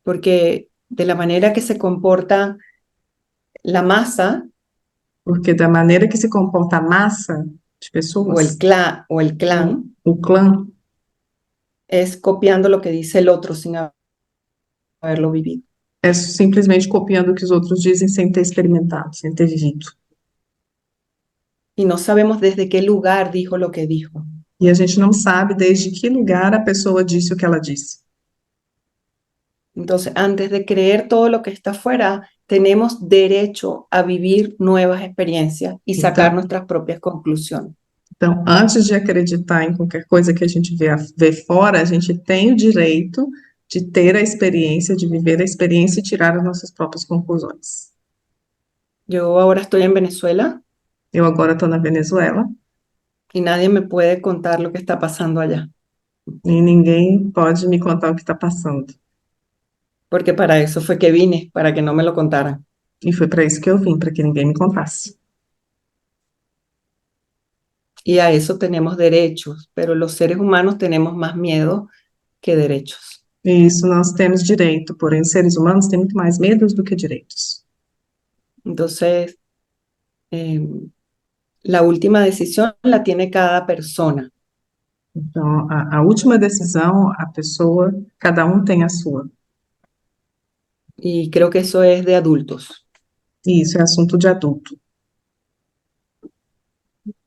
Porque de la manera que se comporta la masa Porque da maneira que se comporta a massa de pessoas, o el clan o clã, es copiando lo que dice el otro sin haberlo vivido. é simplesmente copiando o que os outros dizem sem ter experimentado, sem ter vivido. Y no sabemos desde qué lugar dijo lo que dijo. E a gente não sabe desde que lugar a pessoa disse o que ela disse. Entonces, antes de creer todo lo que está afuera, tenemos derecho a vivir nuevas experiencias y sacar Então, nuestras propias conclusiones. então, antes de acreditar em qualquer coisa que a gente vê fora, a gente tem o direito de ter a experiência, de viver a experiência e tirar as nossas próprias conclusões. Yo ahora estoy en Venezuela Eu agora estou na Venezuela y nadie me puede contar lo que está pasando allá, e ninguém pode me contar o que está passando. porque para eso fue que vine, para que no me lo contaran. E foi para isso que eu vim, para que ninguém me contasse. Y a eso tenemos derechos, pero los seres humanos tenemos más miedo que derechos. E isso nós temos direito, porém, seres humanos têm muito mais medos do que direitos. Entonces, eh, la última decisión la tiene cada persona. Então, a última decisão, a pessoa, cada um tem a sua. Y creo que eso es de adultos. E isso é assunto de adulto.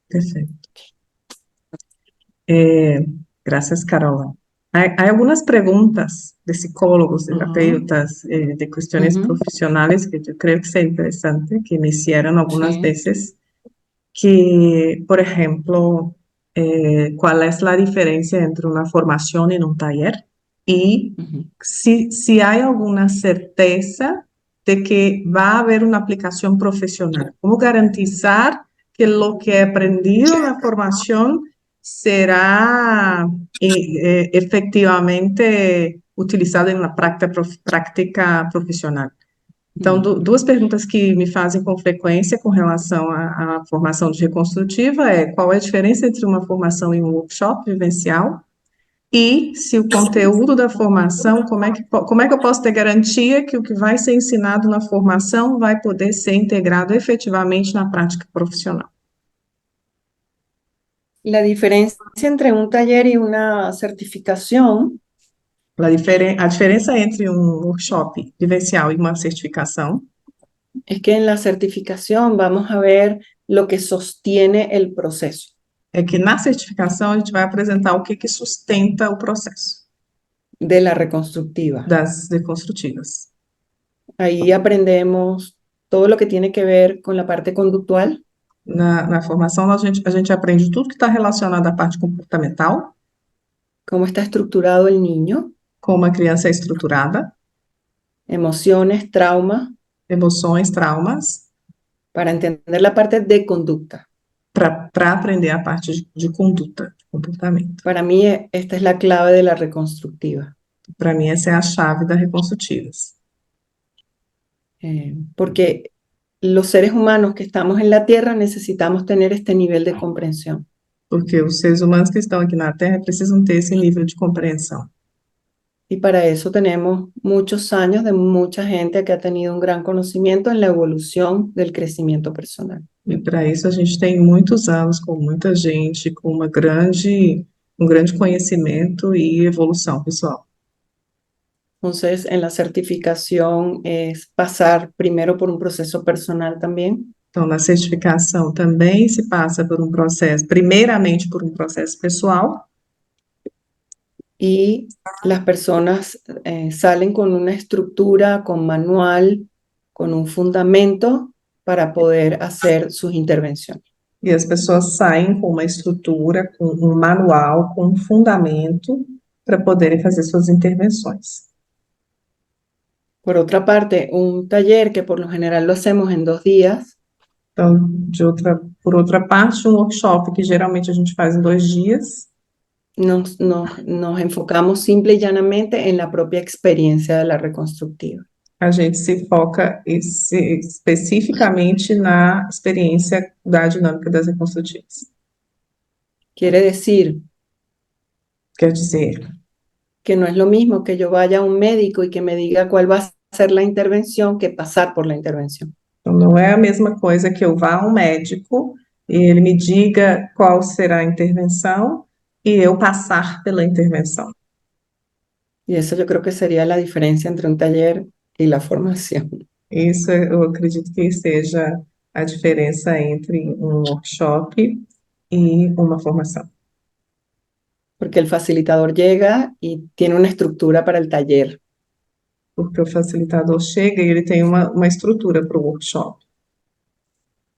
Perfeito. Graças, Carola. Há algumas perguntas de psicólogos, terapeutas, de questões Ujú. profissionais que eu creio que seria interessante, que me hicieron algumas Sí. vezes, que, por ejemplo, ¿cuál es la diferencia entre una formación y un taller? Y Ujú. si hay alguna certeza de que va a haber una aplicación profesional. ¿Cómo garantizar que lo que he aprendido en la formación será efectivamente utilizado em uma prática profissional? Então, duas perguntas que me fazem com frequência com relação à formação de reconstrutiva é qual é a diferença entre uma formação e um workshop vivencial e se o conteúdo da formação, como é que eu posso ter garantia que o que vai ser ensinado na formação vai poder ser integrado efetivamente na prática profissional? La diferencia entre un taller y una certificación A diferença entre um workshop vivencial e uma certificação es que en la certificación vamos a ver lo que sostiene el proceso. é que na certificação a gente vai apresentar o que sustenta o processo De la reconstructiva. das reconstrutivas. Ahí aprendemos todo lo que tiene que ver con la parte conductual, Na formação, a gente aprende tudo que está relacionado à parte comportamental, cómo está estructurado el niño, como a criança é estruturada, emociones, trauma, emoções, traumas, para entender la parte de conducta. para aprender a parte de conduta, de comportamento. Para mí esta es la clave de la reconstructiva, Para mim, essa é a chave das reconstrutivas. porque los seres humanos que estamos en la Tierra necesitamos tener este nivel de comprensión. Porque os seres humanos que estão aqui na Terra precisam ter esse nível de compreensão. Y para eso tenemos muchos años de mucha gente que ha tenido un gran conocimiento en la evolución del crecimiento personal. E para isso a gente tem muitos anos com muita gente, com um grande conhecimento e evolução pessoal. Entonces, en la certificación es pasar primero por un proceso personal también, Então, na certificação também se passa por um processo, primeiramente por um processo pessoal, y las personas salen con una estructura, con manual, con un fundamento para poder hacer sus intervenciones. e as pessoas saem com uma estrutura, com um manual, com um fundamento para poderem fazer suas intervenções. Por otra parte, un taller que por lo general lo hacemos en 2 días, Então, por outra parte, um workshop que geralmente a gente faz em 2 dias, nos enfocamos simple y llanamente en la propia experiencia de la reconstructiva. a gente se foca especificamente na experiência da dinâmica das reconstrutivas. Quiere decir Quer dizer, que no es lo mismo que yo vaya a un médico y que me diga cuál va a ser la intervención que pasar por la intervención. então não é a mesma coisa que eu vá a um médico e ele me diga qual será a intervenção e eu passar pela intervenção. Y eso yo creo que sería la diferencia entre un taller y la formación. Isso eu acredito que seja a diferença entre um workshop e uma formação. porque el facilitador llega y tiene una estructura para el taller. porque o facilitador chega e ele tem uma estrutura para o workshop.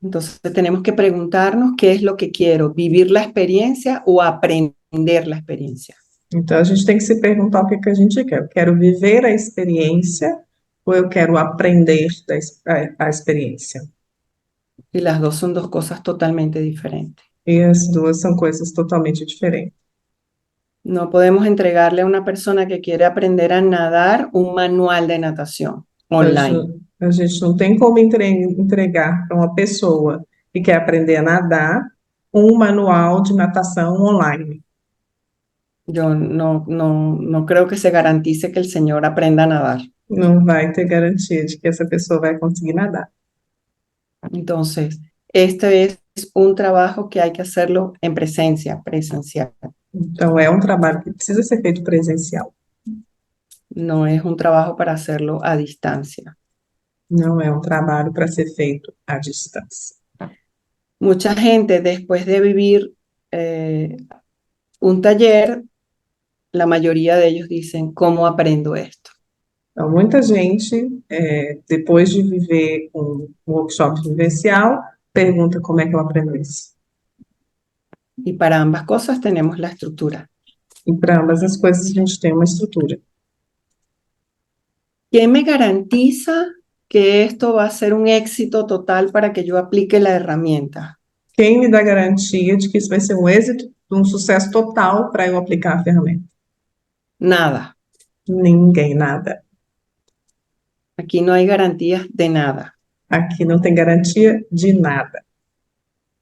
Entonces tenemos que preguntarnos qué es lo que quiero, vivir la experiencia o aprender la experiencia. Então, a gente tem que se perguntar o que que a gente quer. Eu quero viver a experiência ou eu quero aprender a experiência? Y las dos son dos cosas totalmente diferentes. E as duas são coisas totalmente diferentes. No podemos entregarle a una persona que quiere aprender a nadar un manual de natación online. A gente não tem como entregar para uma pessoa que quer aprender a nadar um manual de natação online. Yo no creo que se garantice que el señor aprenda a nadar. Não vai ter garantia de que essa pessoa vai conseguir nadar. Entonces, este es un trabajo que hay que hacerlo en presencial. Então, é um trabalho que precisa ser feito presencial. No es un trabajo para hacerlo a distancia. Não é um trabalho para ser feito à distância. Mucha gente, después de vivir un taller, la mayoría de ellos dicen, ¿cómo aprendo esto? Então, muita gente, depois de viver um workshop vivencial, pergunta como é que eu aprendo isso. Y para ambas cosas tenemos la estructura. E para ambas as coisas a gente tem uma estrutura. ¿Quién me garantiza que esto va a ser un éxito total para que yo aplique la herramienta? Quem me dá garantia de que isso vai ser um êxito, um sucesso total para eu aplicar a ferramenta? Nada. Ninguém, nada. Aquí no hay garantías de nada, Aqui não tem garantia de nada,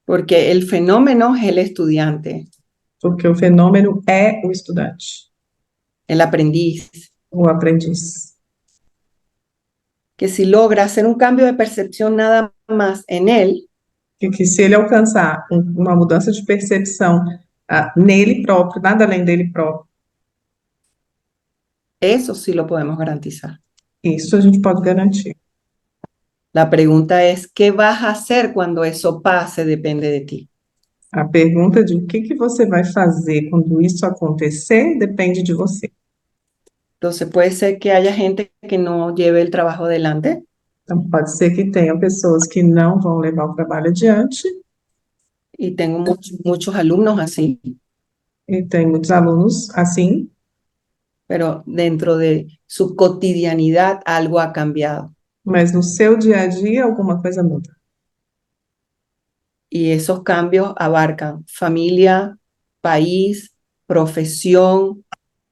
porque el fenómeno es el estudiante, porque o fenômeno é o estudante, el aprendiz, o aprendiz. que si logra hacer un cambio de percepción nada más en él, E que se ele alcançar uma mudança de percepção nele próprio, nada além dele próprio, eso sí lo podemos garantizar. isso a gente pode garantir. La pregunta es, ¿qué vas a hacer cuando eso pase? Depende de ti. A pergunta de o que você vai fazer quando isso acontecer depende de você. Entonces puede ser que haya gente que no lleve el trabajo adelante, Então, pode ser que tenha pessoas que não vão levar o trabalho adiante, y tengo muchos alumnos así, e tem muitos alunos assim, pero dentro de su cotidianidad algo ha cambiado. mas no seu dia a dia alguma coisa muda. Y esos cambios abarcan familia, país, profesión,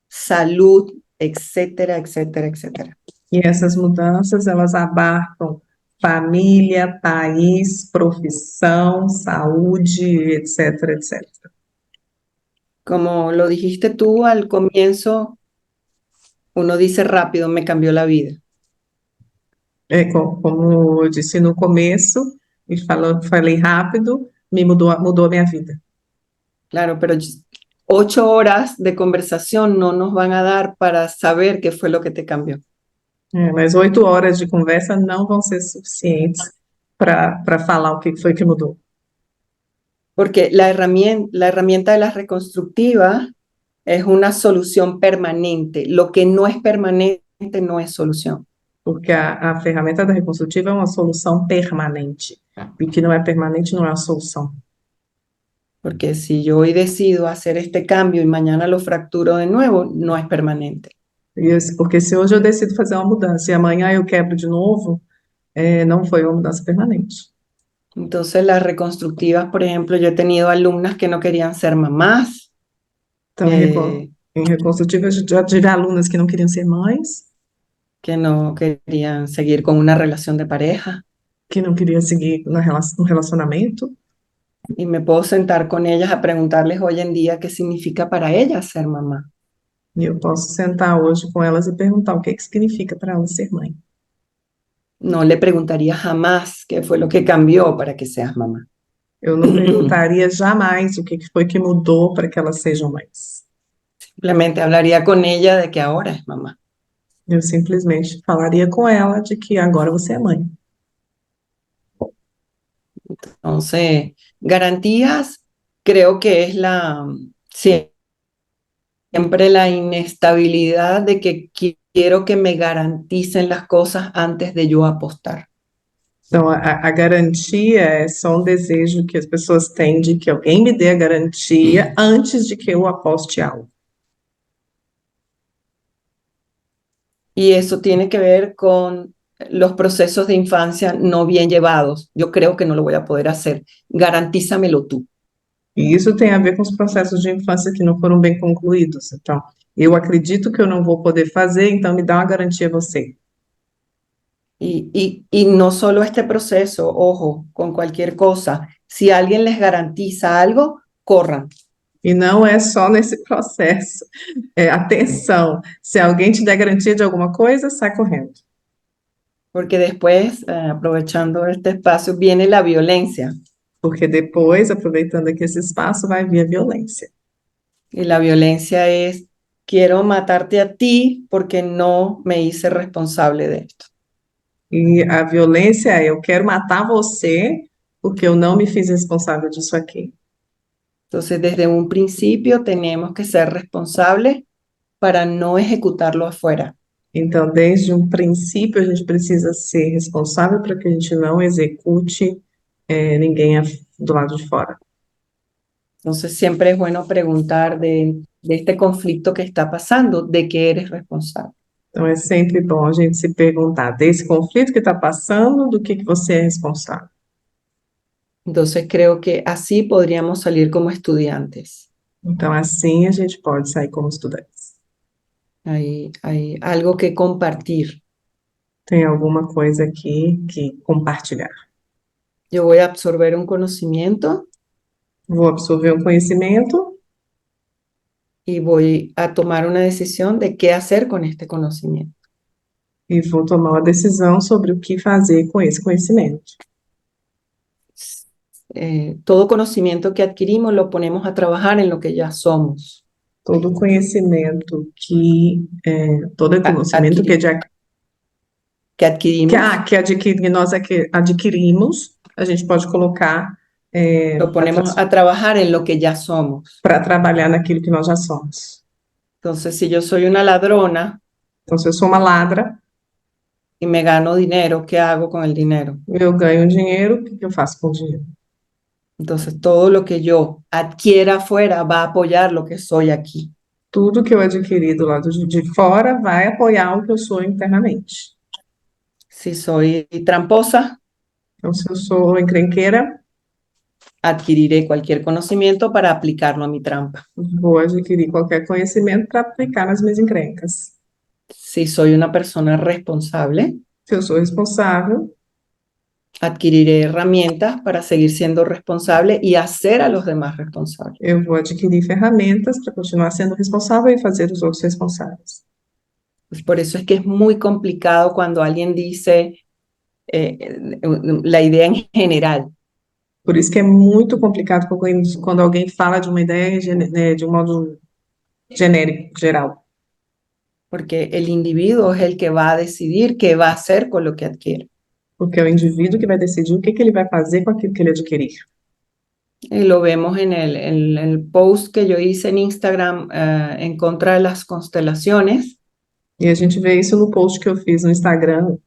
salud, etcétera, etcétera, etcétera. E essas mudanças, elas abarcam família, país, profissão, saúde, etc, etc. Como lo dijiste tú al comienzo, uno dice rápido, me cambió la vida. Como eu disse no começo, e falei rápido, mudou a minha vida. Claro, pero 8 horas de conversación no nos van a dar para saber qué fue lo que te cambió. Mas 8 horas de conversa não vão ser suficientes para falar o que foi que mudou. Porque la herramienta de la reconstructiva es una solución permanente. Lo que no es permanente no es solución. Porque a ferramenta da reconstrutiva é uma solução permanente. E o que não é permanente não é a solução. Porque si yo hoy decido hacer este cambio y mañana lo fracturo de nuevo, no es permanente. Porque se hoje eu decido fazer uma mudança e amanhã eu quebro de novo, não foi uma mudança permanente. Entonces las reconstructivas, por ejemplo, yo he tenido alumnas que no querían ser mamás. Então, em reconstrutiva, eu já tive alunas que não queriam ser mães, que no querían seguir con una relación de pareja. que não queriam seguir um relacionamento. Y me puedo sentar con ellas a preguntarles hoy en día qué significa para ellas ser mamá. E eu posso sentar hoje com elas e perguntar o que significa para elas ser mãe. No le preguntaría jamás qué fue lo que cambió para que seas mamá. Eu não perguntaria jamais o que foi que mudou para que elas sejam mães. Simplemente hablaría con ella de que ahora es mamá. Eu simplesmente falaria com ela de que agora você é mãe. Entonces, garantías creo que es siempre la inestabilidad de que quiero que me garanticen las cosas antes de yo apostar. Então, a garantia é só um desejo que as pessoas têm de que alguém me dê a garantia antes de que eu aposte algo. Y eso tiene que ver con los procesos de infancia no bien llevados. Yo creo que no lo voy a poder hacer. Garantízamelo tú. E isso tem a ver com os processos de infância que não foram bem concluídos. Então, eu acredito que eu não vou poder fazer, então me dá uma garantia você. Y no solo este proceso, ojo, con cualquier cosa. Si alguien les garantiza algo, corran. E não é só nesse processo. Atenção, se alguém te der garantia de alguma coisa, sai correndo. Porque después, aprovechando este espacio, viene la violencia. Porque depois, aproveitando aqui esse espaço, vai vir a violência. Y la violencia es, quiero matarte a ti porque no me hice responsable de esto. E a violência é, eu quero matar você porque eu não me fiz responsável disso aqui. Entonces, desde un principio tenemos que ser responsables para no ejecutarlo afuera. Então, desde um princípio, a gente precisa ser responsável para que a gente não execute ninguém do lado de fora. Entonces, siempre es bueno preguntar de este conflicto que está pasando, ¿de qué eres responsable? Então, é sempre bom a gente se perguntar desse conflito que está passando, do que você é responsável. Entonces, creo que así podríamos salir como estudiantes. Então, assim a gente pode sair como estudantes. Hay algo que compartir. Tem alguma coisa aqui que compartilhar. Yo voy a absorber un conocimiento Vou absorver um conhecimento y voy a tomar una decisión de qué hacer con este conocimiento. e vou tomar uma decisão sobre o que fazer com esse conhecimento. Todo conocimiento que adquirimos lo ponemos a trabajar en lo que ya somos. Todo conhecimento todo conhecimento Que adquirimos, nós adquirimos, a gente pode colocar lo ponemos a trabajar en lo que ya somos. para trabalhar naquilo que nós já somos. Entonces, si yo soy una ladrona Então, se eu sou uma ladra, y me gano dinero, ¿qué hago con el dinero? eu ganho dinheiro, o que eu faço com o dinheiro? Entonces, todo lo que yo adquiera afuera va a apoyar lo que soy aquí. Tudo que eu adquiri do lado de fora vai apoiar o que eu sou internamente. Si soy tramposa, Então, se eu sou encrenqueira, adquiriré cualquier conocimiento para aplicarlo a mi trampa. vou adquirir qualquer conhecimento para aplicar nas minhas encrencas. Si soy una persona responsable, Se eu sou responsável, adquiriré herramientas para seguir siendo responsable y hacer a los demás responsables. eu vou adquirir ferramentas para continuar sendo responsável e fazer os outros responsáveis. Pues por eso es que es muy complicado cuando alguien dice la idea en general. Por isso que é muito complicado quando alguém fala de uma ideia de um modo genérico, geral. Porque el individuo es el que va a decidir qué va a hacer con lo que adquiere. Porque é o indivíduo que vai decidir o que ele vai fazer com aquilo que ele adquirir. Y lo vemos en el post que yo hice en Instagram en contra de las constelaciones. E a gente vê isso no post que eu fiz no Instagram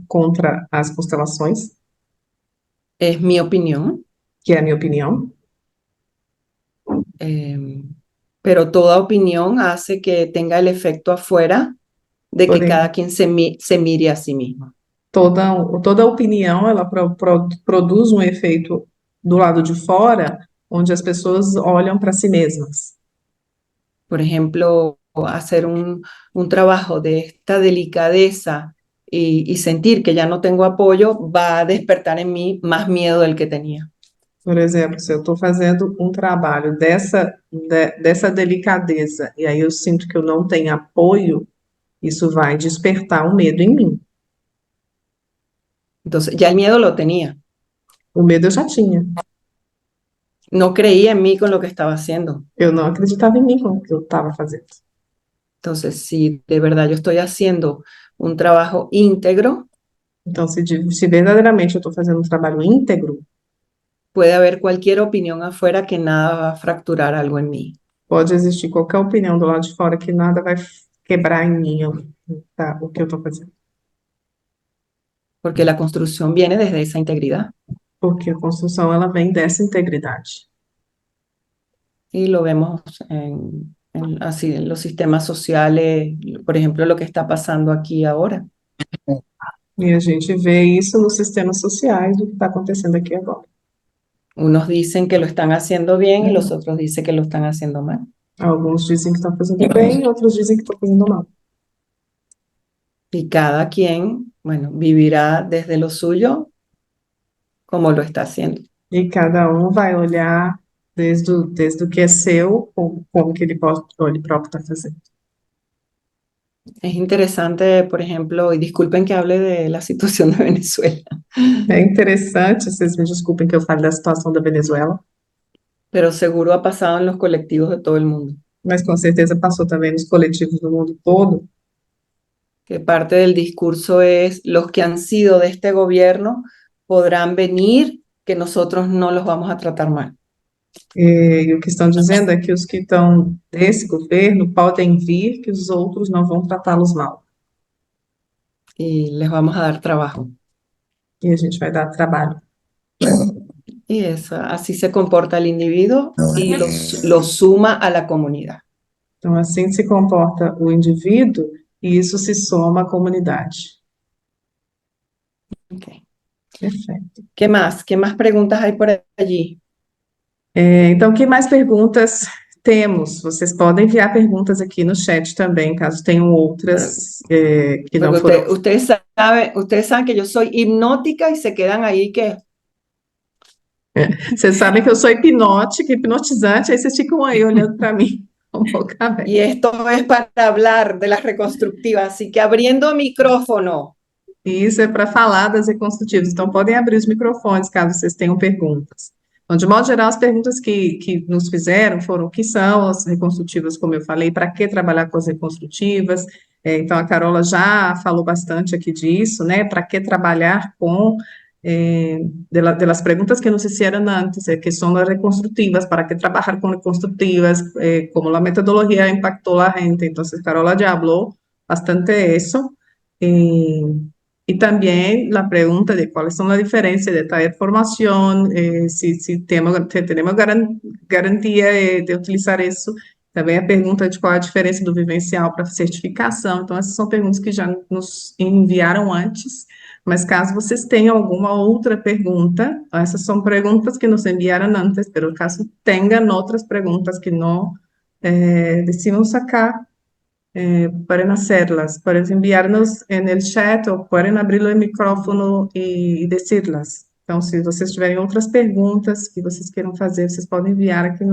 contra as constelações, Es mi opinión, que é a minha opinião, pero toda opinión hace que tenga el efecto afuera de que Porém, cada quien se mire a sí mismo. toda opinião, ela produz um efeito do lado de fora, onde as pessoas olham para si mesmas. Por ejemplo, hacer un trabajo de esta delicadeza y sentir que ya no tengo apoyo va a despertar en mí más miedo del que tenía. Por exemplo, se eu estou fazendo um trabalho dessa delicadeza, e aí eu sinto que eu não tenho apoio, isso vai despertar um medo em mim. Entonces, ya el miedo lo tenía. O medo eu já tinha. No creía en mí con lo que estaba haciendo. Eu não acreditava em mim com o que eu estava fazendo. Entonces, si de verdad yo estoy haciendo un trabajo íntegro, Então, se verdadeiramente eu estou fazendo um trabalho íntegro, puede haber cualquier opinión afuera que nada va a fracturar algo en mí. Pode existir qualquer opinião do lado de fora que nada vai quebrar em mim, tá, o que eu estou fazendo. porque la construcción viene desde esa integridad. Porque a construção, ela vem dessa integridade. Y lo vemos así en los sistemas sociales, por ejemplo, lo que está pasando aquí ahora. E a gente vê isso nos sistemas sociais, do que está acontecendo aqui agora. Unos dicen que lo están haciendo bien y los otros dicen que lo están haciendo mal. Alguns dizem que estão fazendo bem, outros dizem que estão fazendo mal. Y cada quien, bueno, vivirá desde lo suyo como lo está haciendo. E cada um vai olhar desde o que é seu, como que ele próprio está fazendo. Es interesante, por ejemplo, y disculpen que hable de la situación de Venezuela, É interessante, vocês me desculpem que eu fale da situação da Venezuela, pero seguro ha pasado en los colectivos de todo el mundo, mas com certeza passou também nos coletivos do mundo todo, que parte del discurso es los que han sido de este gobierno podrán venir, que nosotros no los vamos a tratar mal. e o que estão dizendo é que os que estão desse governo podem vir, que os outros não vão tratá-los mal, Y les vamos a dar trabajo. e a gente vai dar trabalho. Y eso, así se comporta el individuo y lo suma a la comunidad. Então, assim se comporta o indivíduo, e isso se soma à comunidade. Okay. Perfeito. ¿Qué más? ¿Qué más preguntas hay por allí? Então, que mais perguntas temos? Vocês podem enviar perguntas aqui no chat também, caso tenham outras que não Porque foram. ustedes saben que yo soy hipnótica y se quedan ahí que Vocês sabem que eu sou hipnótica, hipnotizante, aí vocês ficam aí olhando para mim com boca aberta. y esto es para hablar de las reconstructivas, así que abriendo micrófono. E isso é para falar das reconstrutivas. Então, podem abrir os microfones caso vocês tenham perguntas. Então, de modo geral, as perguntas que nos fizeram foram o que são as reconstrutivas, como eu falei, para que trabalhar com as reconstrutivas. Então, a Carola já falou bastante aqui disso, né? Para que trabalhar com, de las preguntas que nos hicieron antes, que son las reconstructivas, para que trabajar con reconstructivas, como la metodología impactó a la gente. Entonces, Carola ya habló bastante de eso. Y también la pregunta de cuáles son las diferencias de traer formación, si tenemos garantía de utilizar isso. Também a pergunta de qual é a diferença do vivencial para certificação. Então, essas são perguntas que já nos enviaram antes, mas caso vocês tenham alguma outra pergunta, essas são perguntas que nos enviaram antes, pero caso tenham outras perguntas que não decidimos acá, pueden hacerlas, pueden enviarnos en el chat ou pueden abrir o micrófono e decirlas. Então, se vocês tiverem outras perguntas que vocês queiram fazer, vocês podem enviar aqui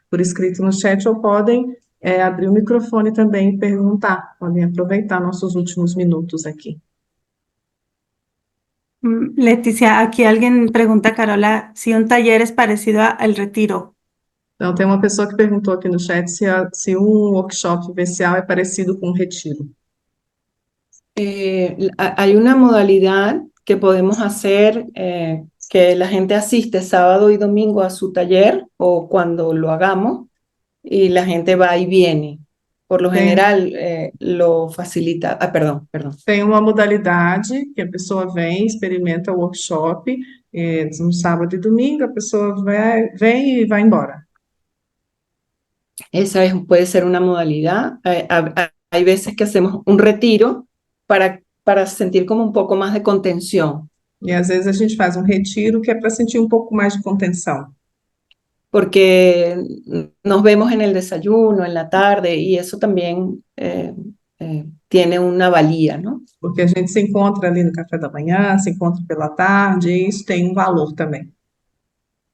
por escrito no chat ou podem abrir o microfone também e perguntar. Podem aproveitar nossos últimos minutos aqui. Leticia, aquí alguien pregunta a Carola si un taller es parecido al retiro. Então, tem uma pessoa que perguntou aqui no chat se um workshop vivencial é parecido com um retiro. Hay una modalidad que podemos hacer que la gente asiste sábado y domingo a su taller o cuando lo hagamos y la gente va y viene. Por lo general lo facilita. Perdón. Tem uma modalidade que a pessoa vem, experimenta o workshop, no sábado e domingo, a pessoa vem e vai embora. Esa puede ser una modalidad. Hay veces que hacemos un retiro para sentir como un poco más de contención. E às vezes a gente faz um retiro que é para sentir um pouco mais de contenção. Porque nos vemos en el desayuno, en la tarde, y eso también tiene una valía, ¿no? Porque a gente se encontra ali no café da manhã, se encontra pela tarde, e isso tem um valor também.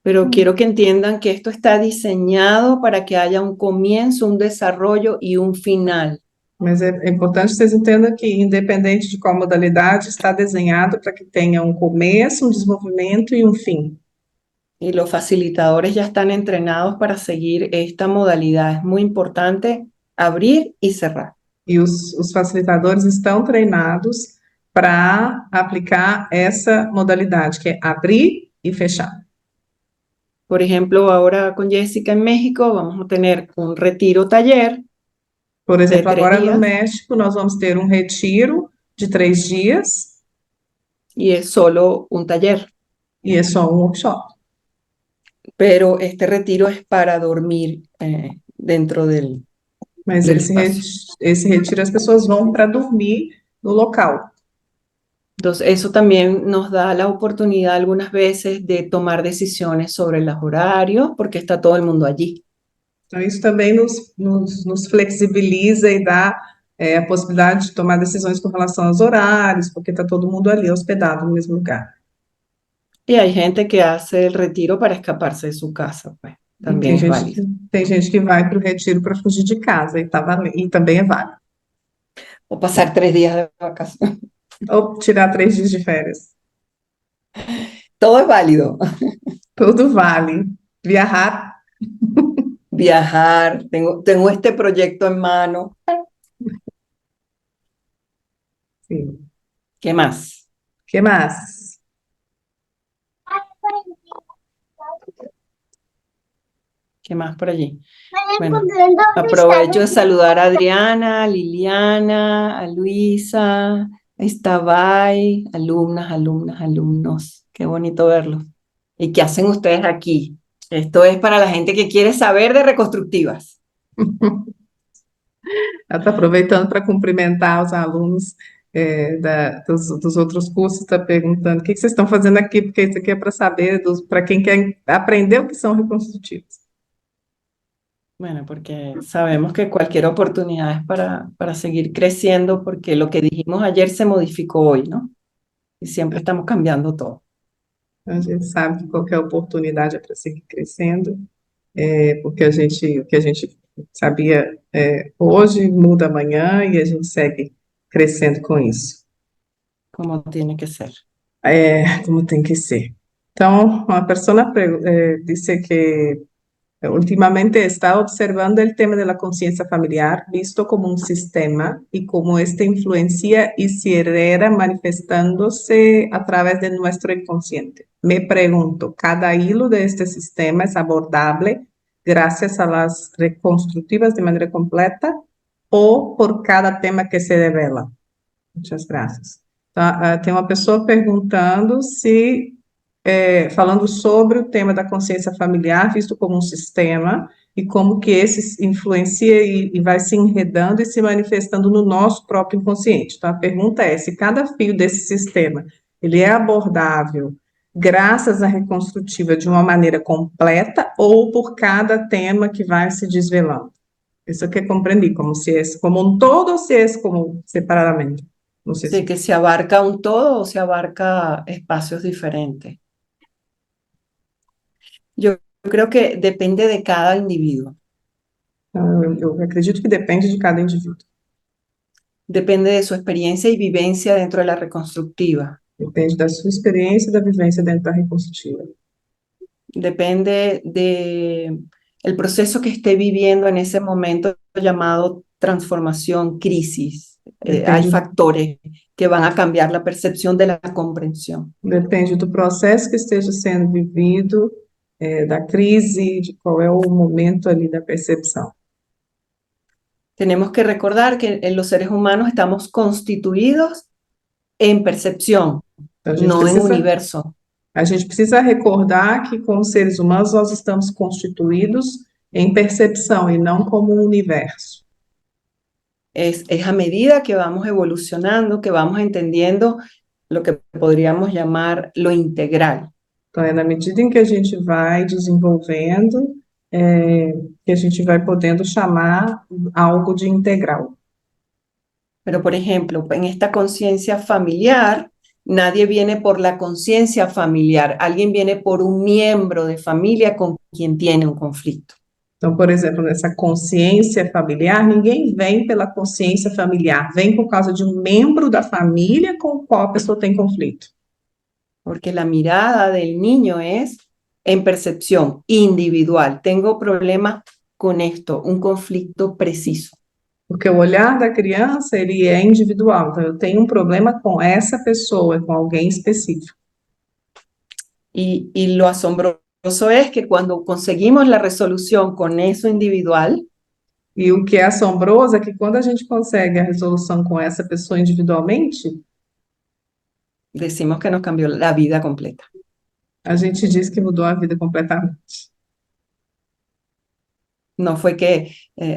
Pero quiero que entiendan que esto está diseñado para que haya un comienzo, un desarrollo y un final. Mas é importante que vocês entendam que, independente de qual modalidade, está desenhado para que tenha um começo, um desenvolvimento e um fim. Y los facilitadores ya están entrenados para seguir esta modalidad. Es muy importante abrir y cerrar. E os facilitadores estão treinados para aplicar essa modalidade, que é abrir e fechar. Por ejemplo, ahora con Jessica en México vamos a tener un retiro taller Por de exemplo, 3 agora no días México, nós vamos ter um retiro de 3 dias y es solo un taller, e é só um workshop. pero este retiro es para dormir dentro Mas del espacio. esse retiro as pessoas vão para dormir no local. Entonces, eso también nos da la oportunidad algunas veces de tomar decisiones sobre los horarios, porque está todo el mundo allí. Então, isso também nos flexibiliza e dá a possibilidade de tomar decisões com relação aos horários, porque está todo mundo ali hospedado no mesmo lugar. Y hay gente que hace el retiro para escaparse de su casa, pues E también es válido. tem gente que vai para o retiro para fugir de casa, e também é válido. O pasar 3 días de vacaciones. Ou tirar 3 dias de férias. Todo es válido. Tudo vale. Viajar, Viajar, tengo este proyecto en mano. sim. ¿Qué más? Que mais? ¿Qué más por allí? Bueno, aprovecho de saludar a Adriana, a Liliana, a Luisa, a Istabay, alumnas, alumnos. Qué bonito verlos. ¿Y qué hacen ustedes aquí? Esto es para la gente que quiere saber de reconstructivas. Ela está aproveitando para cumprimentar os alunos dos outros cursos, está perguntando o que vocês estão fazendo aqui, porque isso aqui é para saber, para quem quer aprender o que são reconstrutivos. Bueno, porque sabemos que cualquier oportunidad es para seguir creciendo, porque lo que dijimos ayer se modificó hoy, ¿no? Y siempre estamos cambiando todo. A gente sabe que qualquer oportunidade é para seguir crescendo, porque o que a gente sabia hoje muda amanhã e a gente segue crescendo com isso. Como tiene que ser. Como tem que ser. Então, uma pessoa disse que últimamente está observando el tema de la conciencia familiar visto como un sistema y cómo este influencia y se hereda manifestándose a través de nuestro inconsciente. Me pregunto, ¿cada hilo de este sistema es abordable gracias a las reconstructivas de manera completa o por cada tema que se revela? Muchas gracias. Tem uma pessoa perguntando se falando sobre o tema da consciência familiar, visto como um sistema, e como que esse influencia e vai se enredando e se manifestando no nosso próprio inconsciente. Então, a pergunta é, se cada fio desse sistema, ele é abordável graças à reconstrutiva de uma maneira completa ou por cada tema que vai se desvelando? Isso que eu compreendi, como se é como um todo ou se é como separadamente? Não sei Sí, se... que se abarca un todo o se abarca espacios diferentes. Yo creo que depende de cada individuo, Eu acredito que depende de cada indivíduo. depende de su experiencia y vivencia dentro de la reconstructiva, Depende da sua experiência e da vivência dentro da reconstrutiva. depende de el proceso que esté viviendo en ese momento llamado transformación, crisis. Hay Depende, factores que van a cambiar la percepción de la comprensión. depende do processo que esteja sendo vivido, da crise, de qual é o momento ali da percepção. Tenemos que recordar que los seres humanos estamos constituidos en percepción, Então, no en universo. a gente precisa recordar que, como seres humanos, nós estamos constituídos em percepção e não como um universo. Es a medida que vamos evolucionando, que vamos entendiendo lo que podríamos llamar lo integral. Então, é na medida em que a gente vai desenvolvendo, que a gente vai podendo chamar algo de integral. Pero, por ejemplo, en esta conciencia familiar, nadie viene por la conciencia familiar, alguien viene por un miembro de familia con quien tiene un conflicto. Então, por exemplo, nessa consciência familiar, ninguém vem pela consciência familiar, vem por causa de um membro da família com o qual a pessoa tem conflito. Porque la mirada del niño es en percepción individual. Tengo problemas con esto, un conflicto preciso. Porque o olhar da criança, ele é individual. Então, eu tenho um problema com essa pessoa, com alguém específico. Y lo asombroso es que cuando conseguimos la resolución con eso individual, E o que é assombroso é que quando a gente consegue a resolução com essa pessoa individualmente, decimos que nos cambió la vida completa. a gente diz que mudou a vida completamente. No fue que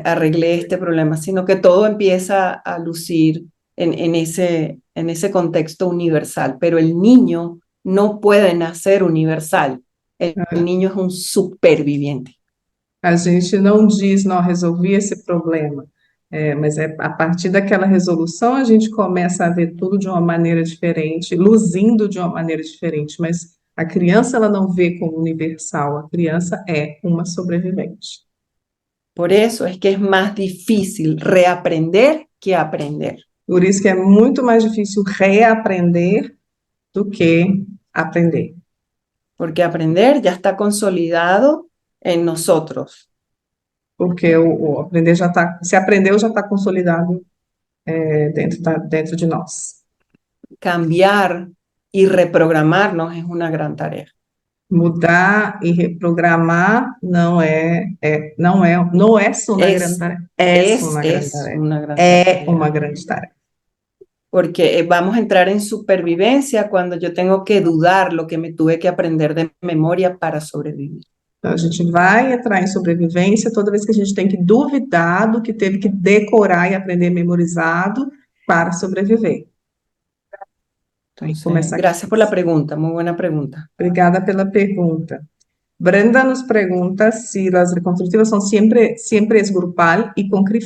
arreglé este problema, sino que todo empieza a lucir en ese contexto universal. Pero el niño no puede nacer universal. El niño es un superviviente. A gente não diz, não, resolvi esse problema. Mas a partir daquela resolução a gente começa a ver tudo de uma maneira diferente, luzindo de uma maneira diferente. Mas a criança ela não vê como universal, a criança é uma sobrevivente. Por eso es que es más difícil reaprender que aprender. Por isso que é muito mais difícil reaprender do que aprender. Porque aprender ya está consolidado en nosotros. Porque o aprender já está, se aprendeu, já está consolidado dentro de nós. Cambiar y reprogramarnos es una gran tarea. Mudar e reprogramar não é só uma grande tarefa. É uma grande tarefa. Una gran É tarea. uma grande tarefa. Porque vamos a entrar en supervivencia cuando yo tengo que dudar lo que me tuve que aprender de memoria para sobrevivir. Então, a gente vai entrar em sobrevivência toda vez que a gente tem que duvidar do que teve que decorar e aprender memorizado para sobreviver. Entonces, gracias por la pregunta, muy buena pregunta. Obrigada pela pergunta. Brenda nos pergunta se as reconstrutivas são sempre grupal e com que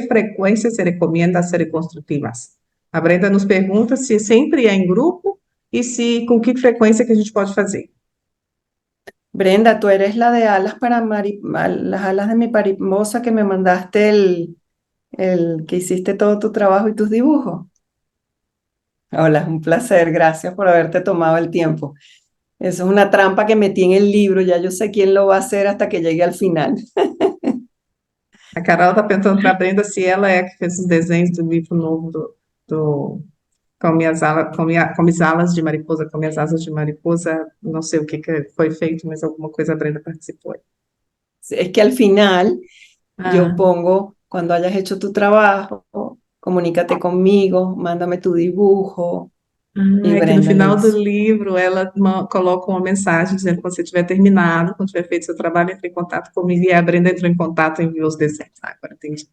frequência se recomenda as reconstrutivas. A Brenda nos pergunta se sempre é em grupo e se com que frequência que a gente pode fazer. Brenda, tú eres la de alas las alas de mi mariposa que me mandaste el que hiciste todo tu trabajo y tus dibujos. Hola, un placer, gracias por haberte tomado el tiempo. Eso es una trampa que metí en el libro, ya yo sé quién lo va a hacer hasta que llegue al final. A Carol está perguntando para a Brenda se ela é que fez os desenhos do livro novo com minhas alas de mariposa, com minhas asas de mariposa, não sei o que foi feito, mas alguma coisa a Brenda participou. Es que al final yo Ah. pongo, cuando hayas hecho tu trabajo, comunícate conmigo, mándame tu dibujo. É que Brenda no final lo do hizo. livro ela coloca uma mensagem dizendo que quando você tiver terminado, quando tiver feito seu trabalho, entre em contato comigo. E a Brenda entrou em contato e enviou os desenhos. Ah, agora entendi.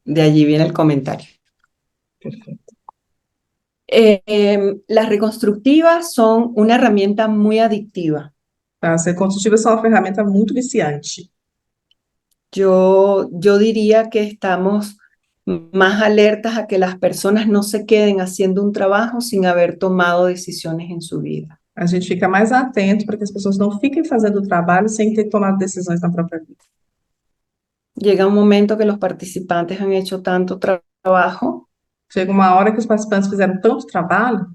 De allí viene el comentario. Perfeito. Las reconstructivas son una herramienta muy adictiva. As reconstrutivas são uma ferramenta muito viciante. Yo diría que estamos más alertas a que las personas no se queden haciendo un trabajo sin haber tomado decisiones en su vida. A gente fica mais atento para que as pessoas não fiquem fazendo o trabalho sem ter tomado decisões na própria vida. Llega un momento que los participantes han hecho tanto trabajo, Chega uma hora que os participantes fizeram tanto trabalho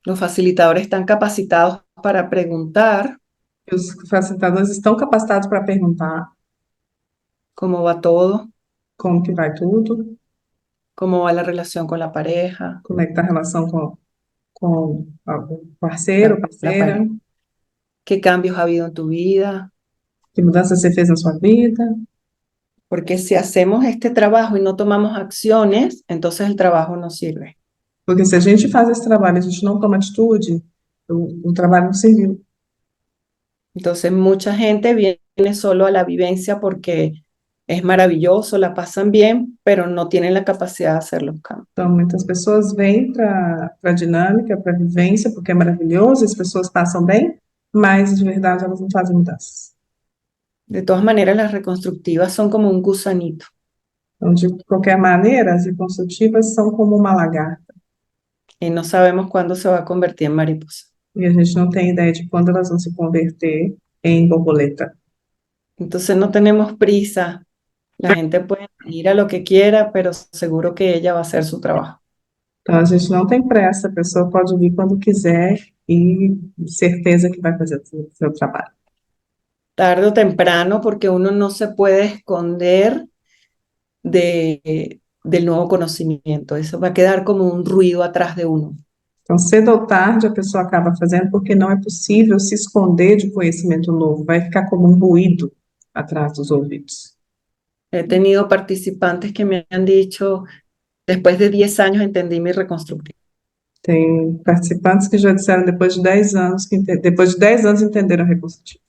los facilitadores están capacitados para preguntar que os facilitadores estão capacitados para perguntar cómo va todo, como que vai tudo, cómo va la relación con la pareja, como é que está a relação com o parceiro, La parceira, pareja. Qué cambios ha habido en tu vida. que mudança você fez na sua vida. Porque si hacemos este trabajo y no tomamos acciones, entonces el trabajo no sirve. Porque se a gente faz esse trabalho e a gente não toma atitude, o trabalho não serviu. Entonces mucha gente viene solo a la vivencia porque es maravilloso, la pasan bien, pero no tienen la capacidad de hacer los cambios. Então, muitas pessoas vêm para a dinâmica, para a vivência, porque é maravilhoso, as pessoas passam bem, mas de verdade elas não fazem mudanças. De todas maneras, las reconstructivas son como un gusanito. Então, de qualquer maneira, as reconstrutivas são como uma lagarta, Y no sabemos cuándo se va a convertir en mariposa. e a gente não tem ideia de quando elas vão se converter em borboleta. Entonces no tenemos prisa. La gente puede ir a lo que quiera, pero seguro que ella va a hacer su trabajo. Então, a gente não tem pressa, a pessoa pode vir quando quiser e certeza que vai fazer o seu trabalho. Tarde o temprano, porque uno no se puede esconder del nuevo conocimiento. Eso va a quedar como un ruido atrás de uno. Então, cedo ou tarde, a pessoa acaba fazendo porque não é possível se esconder de conhecimento novo, vai ficar como um ruído atrás dos ouvidos. He tenido participantes que me han dicho, después de 10 años entendí mi reconstructiva, Tem participantes que já disseram depois de 10 anos, depois de 10 anos entenderam a reconstrutiva.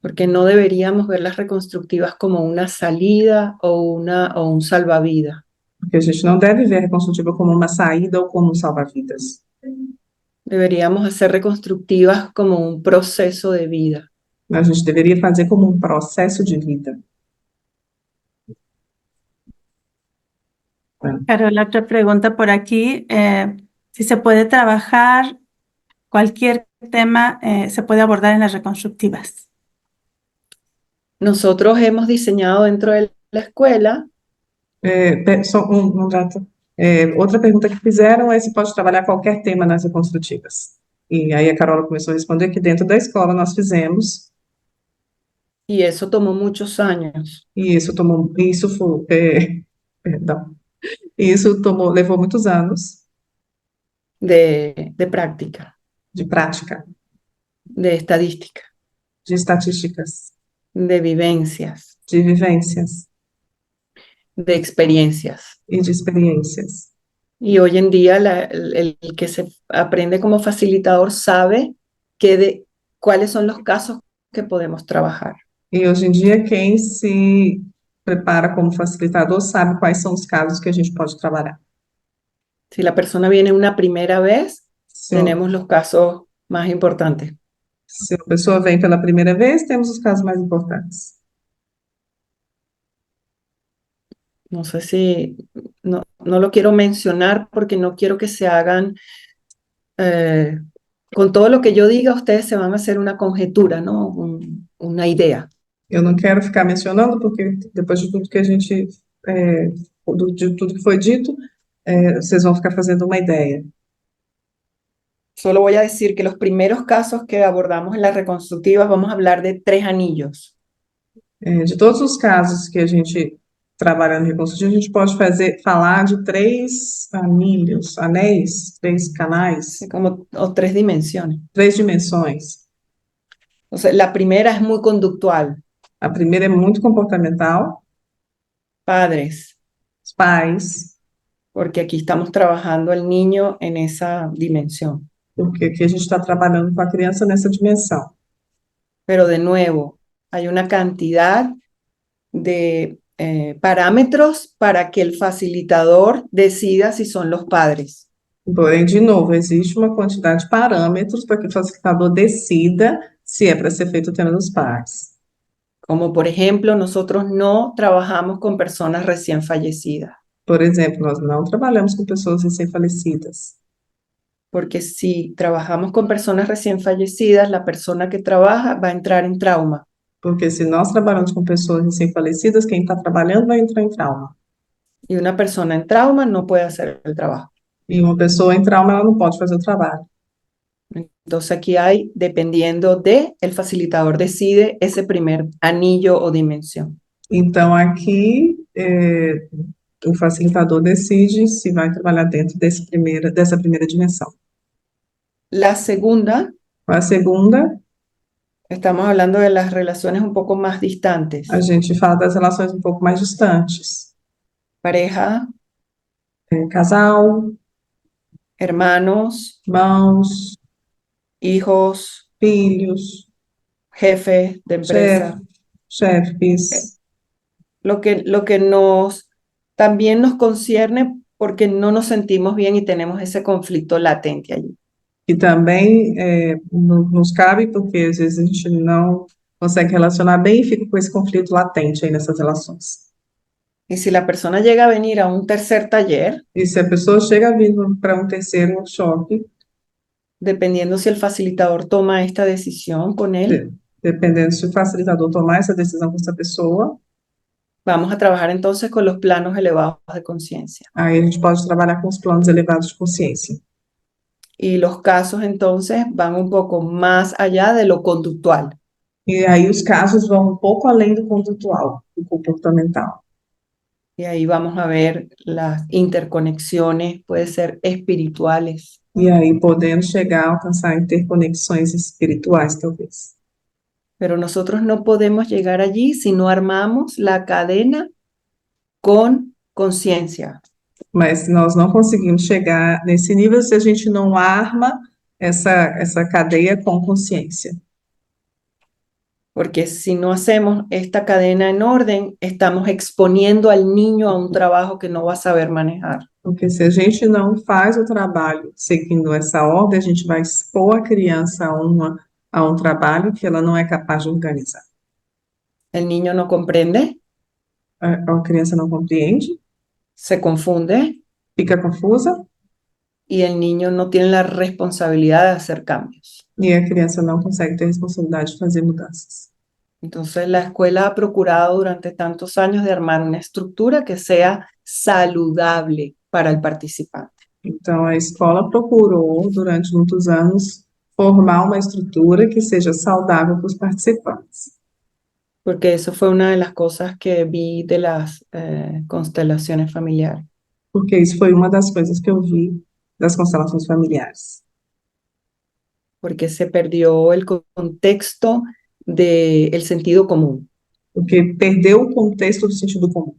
porque no deberíamos ver las reconstructivas como una salida o un salvavidas. Porque a gente não deve ver a reconstrutiva como uma saída ou como um salva-vidas. Deberíamos hacer reconstructivas como un proceso de vida. A gente deveria fazer como um processo de vida. Carol, otra pregunta por aquí. Si se puede trabajar cualquier tema, se puede abordar en las reconstructivas. Nosotros hemos diseñado dentro de la escuela Só dato. Outra pergunta que fizeram é se pode trabalhar qualquer tema nas reconstrutivas. E aí a Carola começou a responder que dentro da escola nós fizemos, y eso tomó muchos años e perdão, e isso levou muitos anos de práctica, de prática, de estadística, de estatísticas, de vivencias, de vivências de experiencias. e de experiências. Y hoy en día el que se aprende como facilitador sabe cuáles son los casos que podemos trabajar. E hoje em dia, quem se prepara como facilitador sabe quais são os casos que a gente pode trabalhar. Si la persona viene una primera vez, Se, tenemos los casos más importantes. se a pessoa vem pela primeira vez, temos os casos mais importantes. No sé si, no lo quiero mencionar porque no quiero que se hagan, con todo lo que yo diga, ustedes se van a hacer una conjetura, ¿no? Una idea. Eu não quero ficar mencionando, porque depois de tudo que a gente, de tudo que foi dito, vocês vão ficar fazendo uma ideia. Solo voy a decir que los primeros casos que abordamos en las reconstructivas, vamos a hablar de 3 anillos. De todos os casos que a gente trabalha no reconstrutivo, a gente pode falar de 3 anéis, 3 canais, O 3 dimensiones. 3 dimensões. Entonces, la primera es muy conductual. A primeira é muito comportamental, Padres, os pais, porque aquí estamos trabajando el niño en esa dimensión. porque aqui a gente está trabalhando com a criança nessa dimensão. Pero de nuevo, hay una cantidad de parámetros para que el facilitador decida si son los padres. Porém, de novo, existe uma quantidade de parâmetros para que o facilitador decida se é para ser feito o tema dos pais. Como por ejemplo, nosotros no trabajamos con personas recién fallecidas, Por exemplo, nós não trabalhamos com pessoas recém-falecidas, porque si trabajamos con personas recién fallecidas, la persona que trabaja va a entrar en trauma. porque se nós trabalhamos com pessoas recém-falecidas, quem está trabalhando vai entrar em trauma. Y una persona en trauma no puede hacer el trabajo. E uma pessoa em trauma, ela não pode fazer o trabalho. Entonces aquí hay, dependiendo de, el facilitador decide ese primer anillo o dimensión. Então, aqui, o facilitador decide se vai trabalhar dentro dessa primeira dimensão. La segunda, A segunda, estamos hablando de las relaciones un poco más distantes. a gente fala das relações um pouco mais distantes. Pareja, Casal, hermanos, irmãos, hijos, filhos, jefe de empresa. chefes, Lo que también nos concierne porque no nos sentimos bien y tenemos ese conflicto latente allí. que também nos cabe, porque às vezes a gente não consegue relacionar bem e fica com esse conflito latente aí nessas relações. Y si la persona llega a venir a un tercer taller, E se a pessoa chega vindo para um terceiro workshop, dependiendo si el facilitador toma esta decisión con él, dependendo se o facilitador tomar essa decisão com essa pessoa, vamos a trabajar entonces con los planos elevados de conciencia. aí a gente pode trabalhar com os planos elevados de consciência. Y los casos entonces van un poco más allá de lo conductual. E aí os casos vão um pouco além do condutual, do comportamental. Y ahí vamos a ver las interconexiones, puede ser espirituales, E aí podendo chegar a alcançar interconexões espirituais, talvez. pero nosotros no podemos llegar allí si no armamos la cadena con conciencia. Mas nós não conseguimos chegar nesse nível se a gente não arma essa cadeia com consciência. Porque si no hacemos esta cadena en orden, estamos exponiendo al niño a un trabajo que no va a saber manejar. Porque se a gente não faz o trabalho seguindo essa ordem, a gente vai expor a criança a um trabalho que ela não é capaz de organizar. El niño no comprende, A criança não compreende, se confunde fica confusa y el niño no tiene la responsabilidad de hacer cambios. e a criança não consegue ter responsabilidade de fazer mudanças. Entonces la escuela ha procurado durante tantos años de armar una estructura que sea saludable para el participante. Então, a escola procurou, durante muitos anos, formar uma estrutura que seja saudável para os participantes. Porque eso fue una de las cosas que vi de las constelaciones familiares. Porque isso foi uma das coisas que eu vi das constelações familiares. Porque se perdió el contexto del sentido común Porque perdeu o contexto do sentido comum.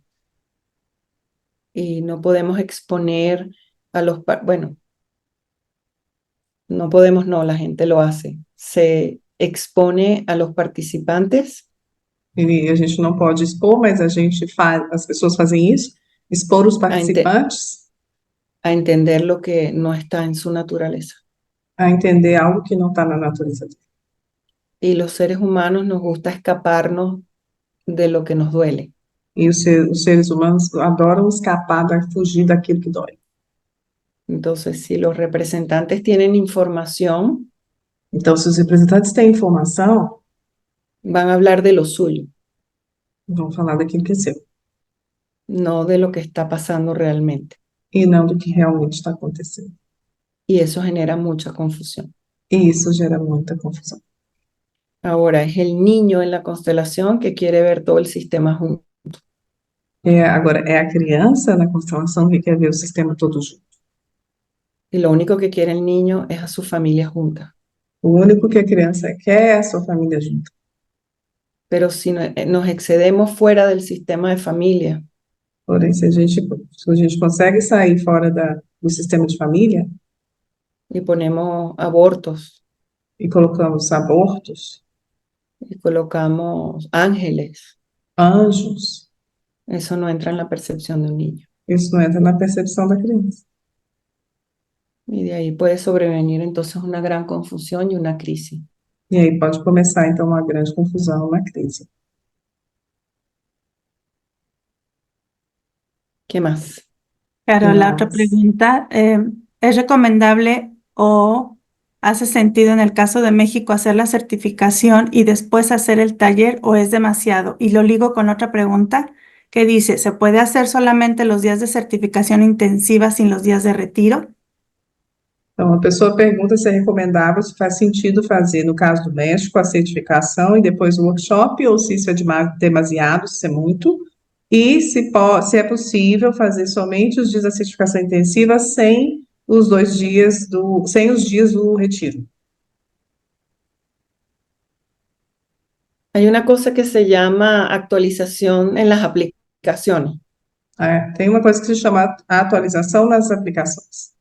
y no podemos exponer a los, bueno, no podemos, no, la gente lo hace. Se expone a los participantes E a gente não pode expor, mas a gente faz, as pessoas fazem isso, expor os participantes a entender lo que no está en su naturaleza. a entender algo que não está na natureza dele. Y los seres humanos nos gusta escaparnos de lo que nos duele. E os seres humanos adoram escapar, fugir daquilo que dói. Entonces, si los representantes tienen información, Então, se os representantes têm informação, van a hablar de lo suyo, vão falar daquilo que é seu, no de lo que está pasando realmente. e não do que realmente está acontecendo. Y eso genera mucha confusión. E isso gera muita confusão. Ahora, es el niño en la constelación que quiere ver todo el sistema junto. Agora, é a criança na constelação que quer ver o sistema todo junto. Y lo único que quiere el niño es a su familia junta. O único que a criança quer é a sua família junto. Pero si nos excedemos fuera del sistema de familia, Porém, se a gente consegue sair fora do sistema de família y ponemos abortos, e colocamos abortos, y colocamos ángeles, anjos, eso no entra en la percepción de un niño. isso não entra na percepção da criança. Y de ahí puede sobrevenir entonces una gran confusión y una crisis. E aí pode começar, então, uma grande confusão, uma crise. ¿Qué más? Claro, la otra Más. pregunta, ¿es recomendable o hace sentido en el caso de México hacer la certificación y después hacer el taller o es demasiado? Y lo ligo con otra pregunta que dice, ¿se puede hacer solamente los días de certificación intensiva sin los días de retiro? Então, a pessoa pergunta se é recomendável, se faz sentido fazer, no caso do México, a certificação e depois o workshop, ou se isso é demasiado, se é muito, e se é possível fazer somente os dias da certificação intensiva sem os dias do retiro. Hay una cosa que se llama actualización en las aplicaciones. Tem uma coisa que se chama atualização nas aplicações.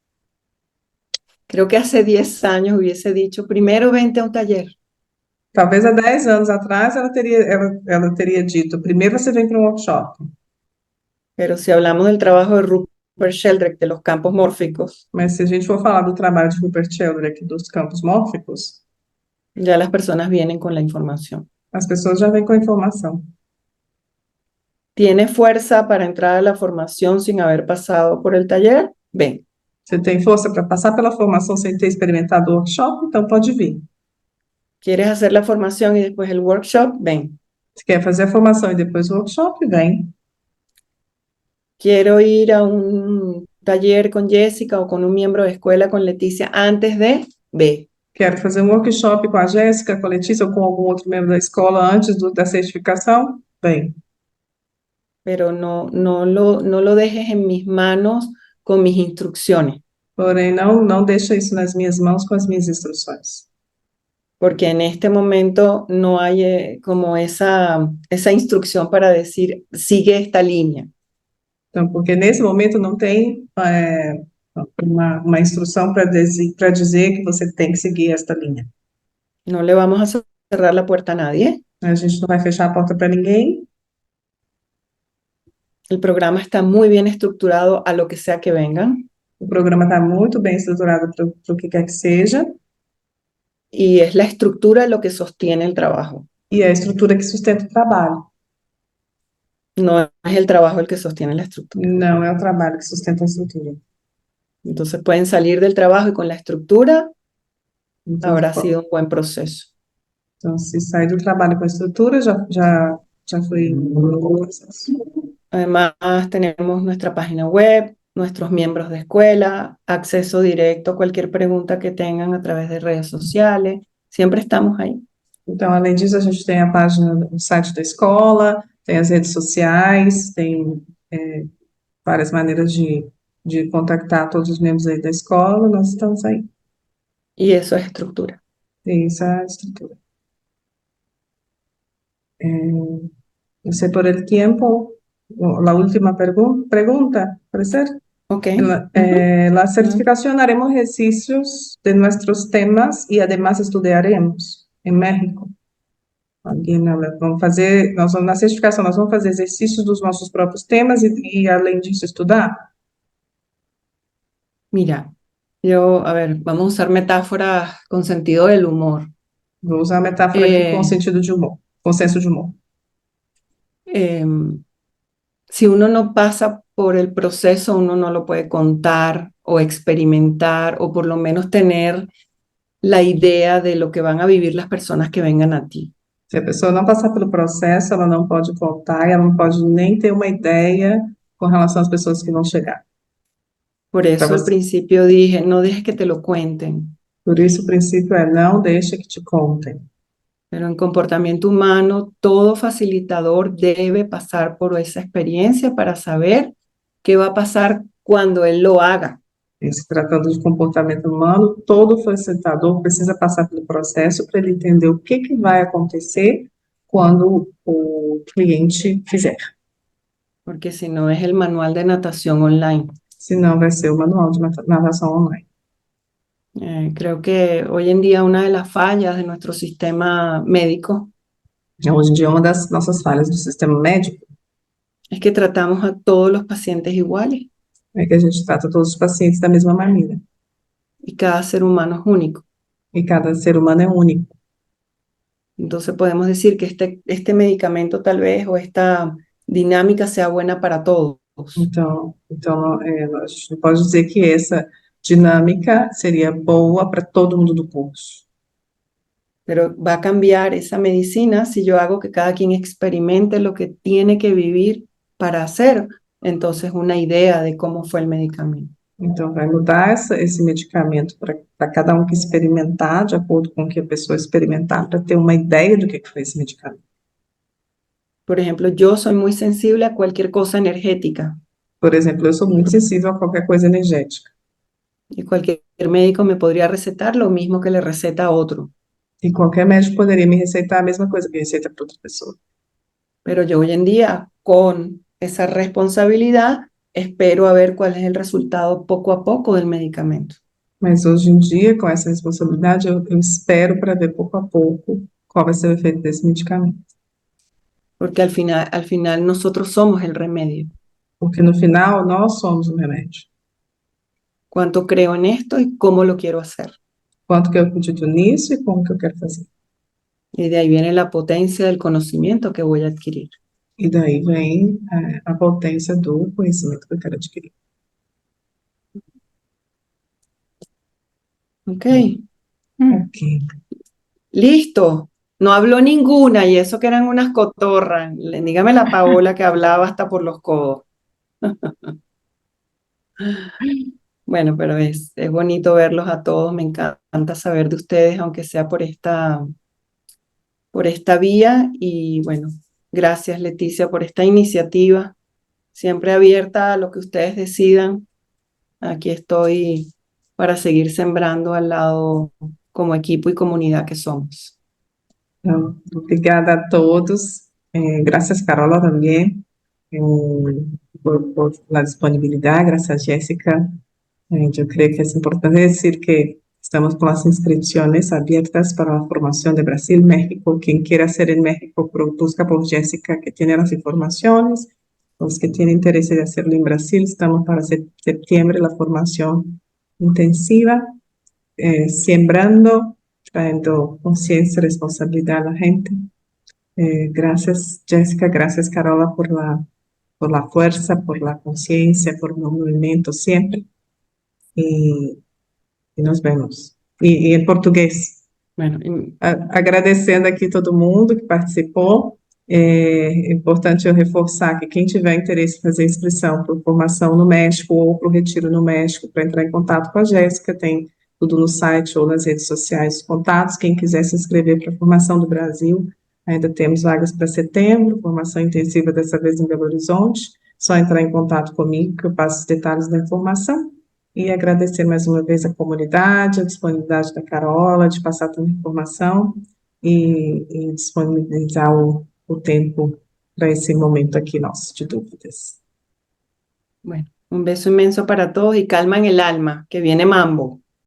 Creo que hace 10 años hubiese dicho, primero vente a un taller. Talvez há 10 anos atrás ela teria dito, primeiro você vem para um workshop. Pero si hablamos del trabajo de Rupert Sheldrake de los campos mórficos, Mas se a gente for falar do trabalho de Rupert Sheldrake dos campos mórficos, ya las personas vienen con la información. as pessoas já vêm com a informação. ¿Tiene fuerza para entrar a la formación sin haber pasado por el taller? Ven. Você tem força para passar pela formação sem ter experimentado o workshop? Então pode vir. ¿Quieres hacer la formación y después el workshop? Ven. Se quer fazer a formação e depois o workshop, vem. Quiero ir a un taller con Jessica o con un miembro de escuela con Leticia antes de, ve. Quero fazer um workshop com a Jéssica, com a Letícia ou com algum outro membro da escola antes da certificação? Vem. pero no lo dejes en mis manos con mis instrucciones, Porém, não deixa isso nas minhas mãos com as minhas instruções. porque en este momento no hay como esa instrucción para decir, sigue esta línea. Então, porque nesse momento não tem uma instrução para dizer que você tem que seguir esta linha. No le vamos a cerrar la puerta a nadie. A gente não vai fechar a porta para ninguém. El programa está muy bien estructurado a lo que sea que vengan. O programa está muito bem estruturado para o que quer que seja. Y es la estructura lo que sostiene el trabajo. E é a estrutura que sustenta o trabalho. No es el trabajo el que sostiene la estructura. Não é o trabalho que sustenta a estrutura. Entonces pueden salir del trabajo y con la estructura Então, habrá sido un buen proceso. então, se sair do trabalho com a estrutura, já foi um bom processo. Además, tenemos nuestra página web, nuestros miembros de escuela, acceso directo a cualquier pregunta que tengan a través de redes sociales. Siempre estamos ahí. Então, além disso, a gente tem a página, o site da escola, tem as redes sociais, tem várias maneiras de contactar todos os membros aí da escola, nós estamos aí. Y eso es estructura. Tem essa estrutura. No sé por el tiempo, la última pregunta, ¿puede ser? Ok. La certificación haremos ejercicios de nuestros temas y además estudiaremos en México. Vamos fazer, na certificação, nós vamos fazer exercícios dos nossos próprios temas e além disso, estudar? Mira, a ver, vamos a usar metáforas con sentido del humor. Vou usar a metáfora aqui com sentido de humor, com senso de humor. Si uno no pasa por el proceso, uno no lo puede contar o experimentar o por lo menos tener la idea de lo que van a vivir las personas que vengan a ti. Se a pessoa não passar pelo processo, ela não pode contar, ela não pode nem ter uma ideia com relação às pessoas que vão chegar. Por eso al principio dije, no dejes que te lo cuenten. Por isso, o princípio é não deixa que te contem. Pero en comportamiento humano, todo facilitador debe pasar por esa experiencia para saber qué va a pasar cuando él lo haga. E se tratando de comportamento humano, todo facilitador precisa passar pelo processo para ele entender o que vai acontecer quando o cliente fizer. Porque si no es el manual de natación online. Senão vai ser o manual de natação online. Creo que hoy en día una de las fallas de nuestro sistema médico Hoje em dia, uma das nossas falhas do sistema médico es que tratamos a todos los pacientes iguales é que a gente trata todos os pacientes da mesma maneira. y cada ser humano es único. E cada ser humano é único. Entonces podemos decir que este medicamento tal vez o esta dinámica sea buena para todos. Então a gente não pode dizer que essa dinâmica seria boa para todo mundo do curso. Pero va a cambiar esa medicina si yo hago que cada quien experimente lo que tiene que vivir para hacer, entonces una idea de cómo fue el medicamento. Então, vai mudar esse medicamento para cada um que experimentar, de acordo com o que a pessoa experimentar, para ter uma ideia do que foi esse medicamento. Por ejemplo, yo soy muy sensible a cualquier cosa energética Por exemplo, eu sou muito sensível a qualquer coisa energética. y cualquier médico me podría recetar lo mismo que le receta a otro. E qualquer médico poderia me receitar a mesma coisa que receita para outra pessoa. Pero yo hoy en día, con esa responsabilidad, espero a ver cuál es el resultado poco a poco del medicamento. Mas hoje em dia, com essa responsabilidade, eu espero para ver pouco a pouco qual vai ser o efeito desse medicamento. Porque al final nosotros somos el remedio. Porque no final, nós somos o remédio. Cuánto creo en esto y cómo lo quiero hacer. Quanto que eu acredito nisso e como que eu quero fazer. Y de ahí viene la potencia del conocimiento que voy a adquirir. E daí vem a potência do conhecimento que eu quero adquirir. Ok. Ok. Listo. No habló ninguna y eso que eran unas cotorras. Dígame la Paola que hablaba hasta por los codos. Bueno, pero es bonito verlos a todos. Me encanta saber de ustedes, aunque sea por esta vía. Y bueno, gracias Leticia por esta iniciativa. siempre abierta a lo que ustedes decidan. Aquí estoy para seguir sembrando al lado como equipo y comunidad que somos. Então, obrigada a todos. Graças, Carola, também, por la disponibilidad. Gracias, Jessica. Yo creo que es importante decir que estamos con las inscripciones abiertas para la formación de Brasil-México. Quien quiera hacer en México, busca por Jessica, que tiene las informaciones. Los que tienen interés de hacerlo en Brasil, estamos para septiembre la formación intensiva, sembrando, trayendo conciencia y responsabilidad a la gente. Gracias, Jessica, gracias, Carola, por la fuerza, por la conciencia, por el movimiento siempre. E nos vemos. E em português. Bueno, Agradecendo aqui todo mundo que participou. É importante eu reforçar que quem tiver interesse em fazer inscrição para formação no México ou para o retiro no México, para entrar em contato com a Jéssica, tem tudo no site ou nas redes sociais os contatos. Quem quiser se inscrever para a formação do Brasil, ainda temos vagas para setembro, formação intensiva dessa vez em Belo Horizonte. Só entrar em contato comigo que eu passo os detalhes da informação. E agradecer mais uma vez a comunidade, a disponibilidade da Carola de passar tanta informação e disponibilizar o tempo para esse momento aqui nosso de dúvidas. bueno, un beso inmenso para todos y calma en el alma, que viene mambo.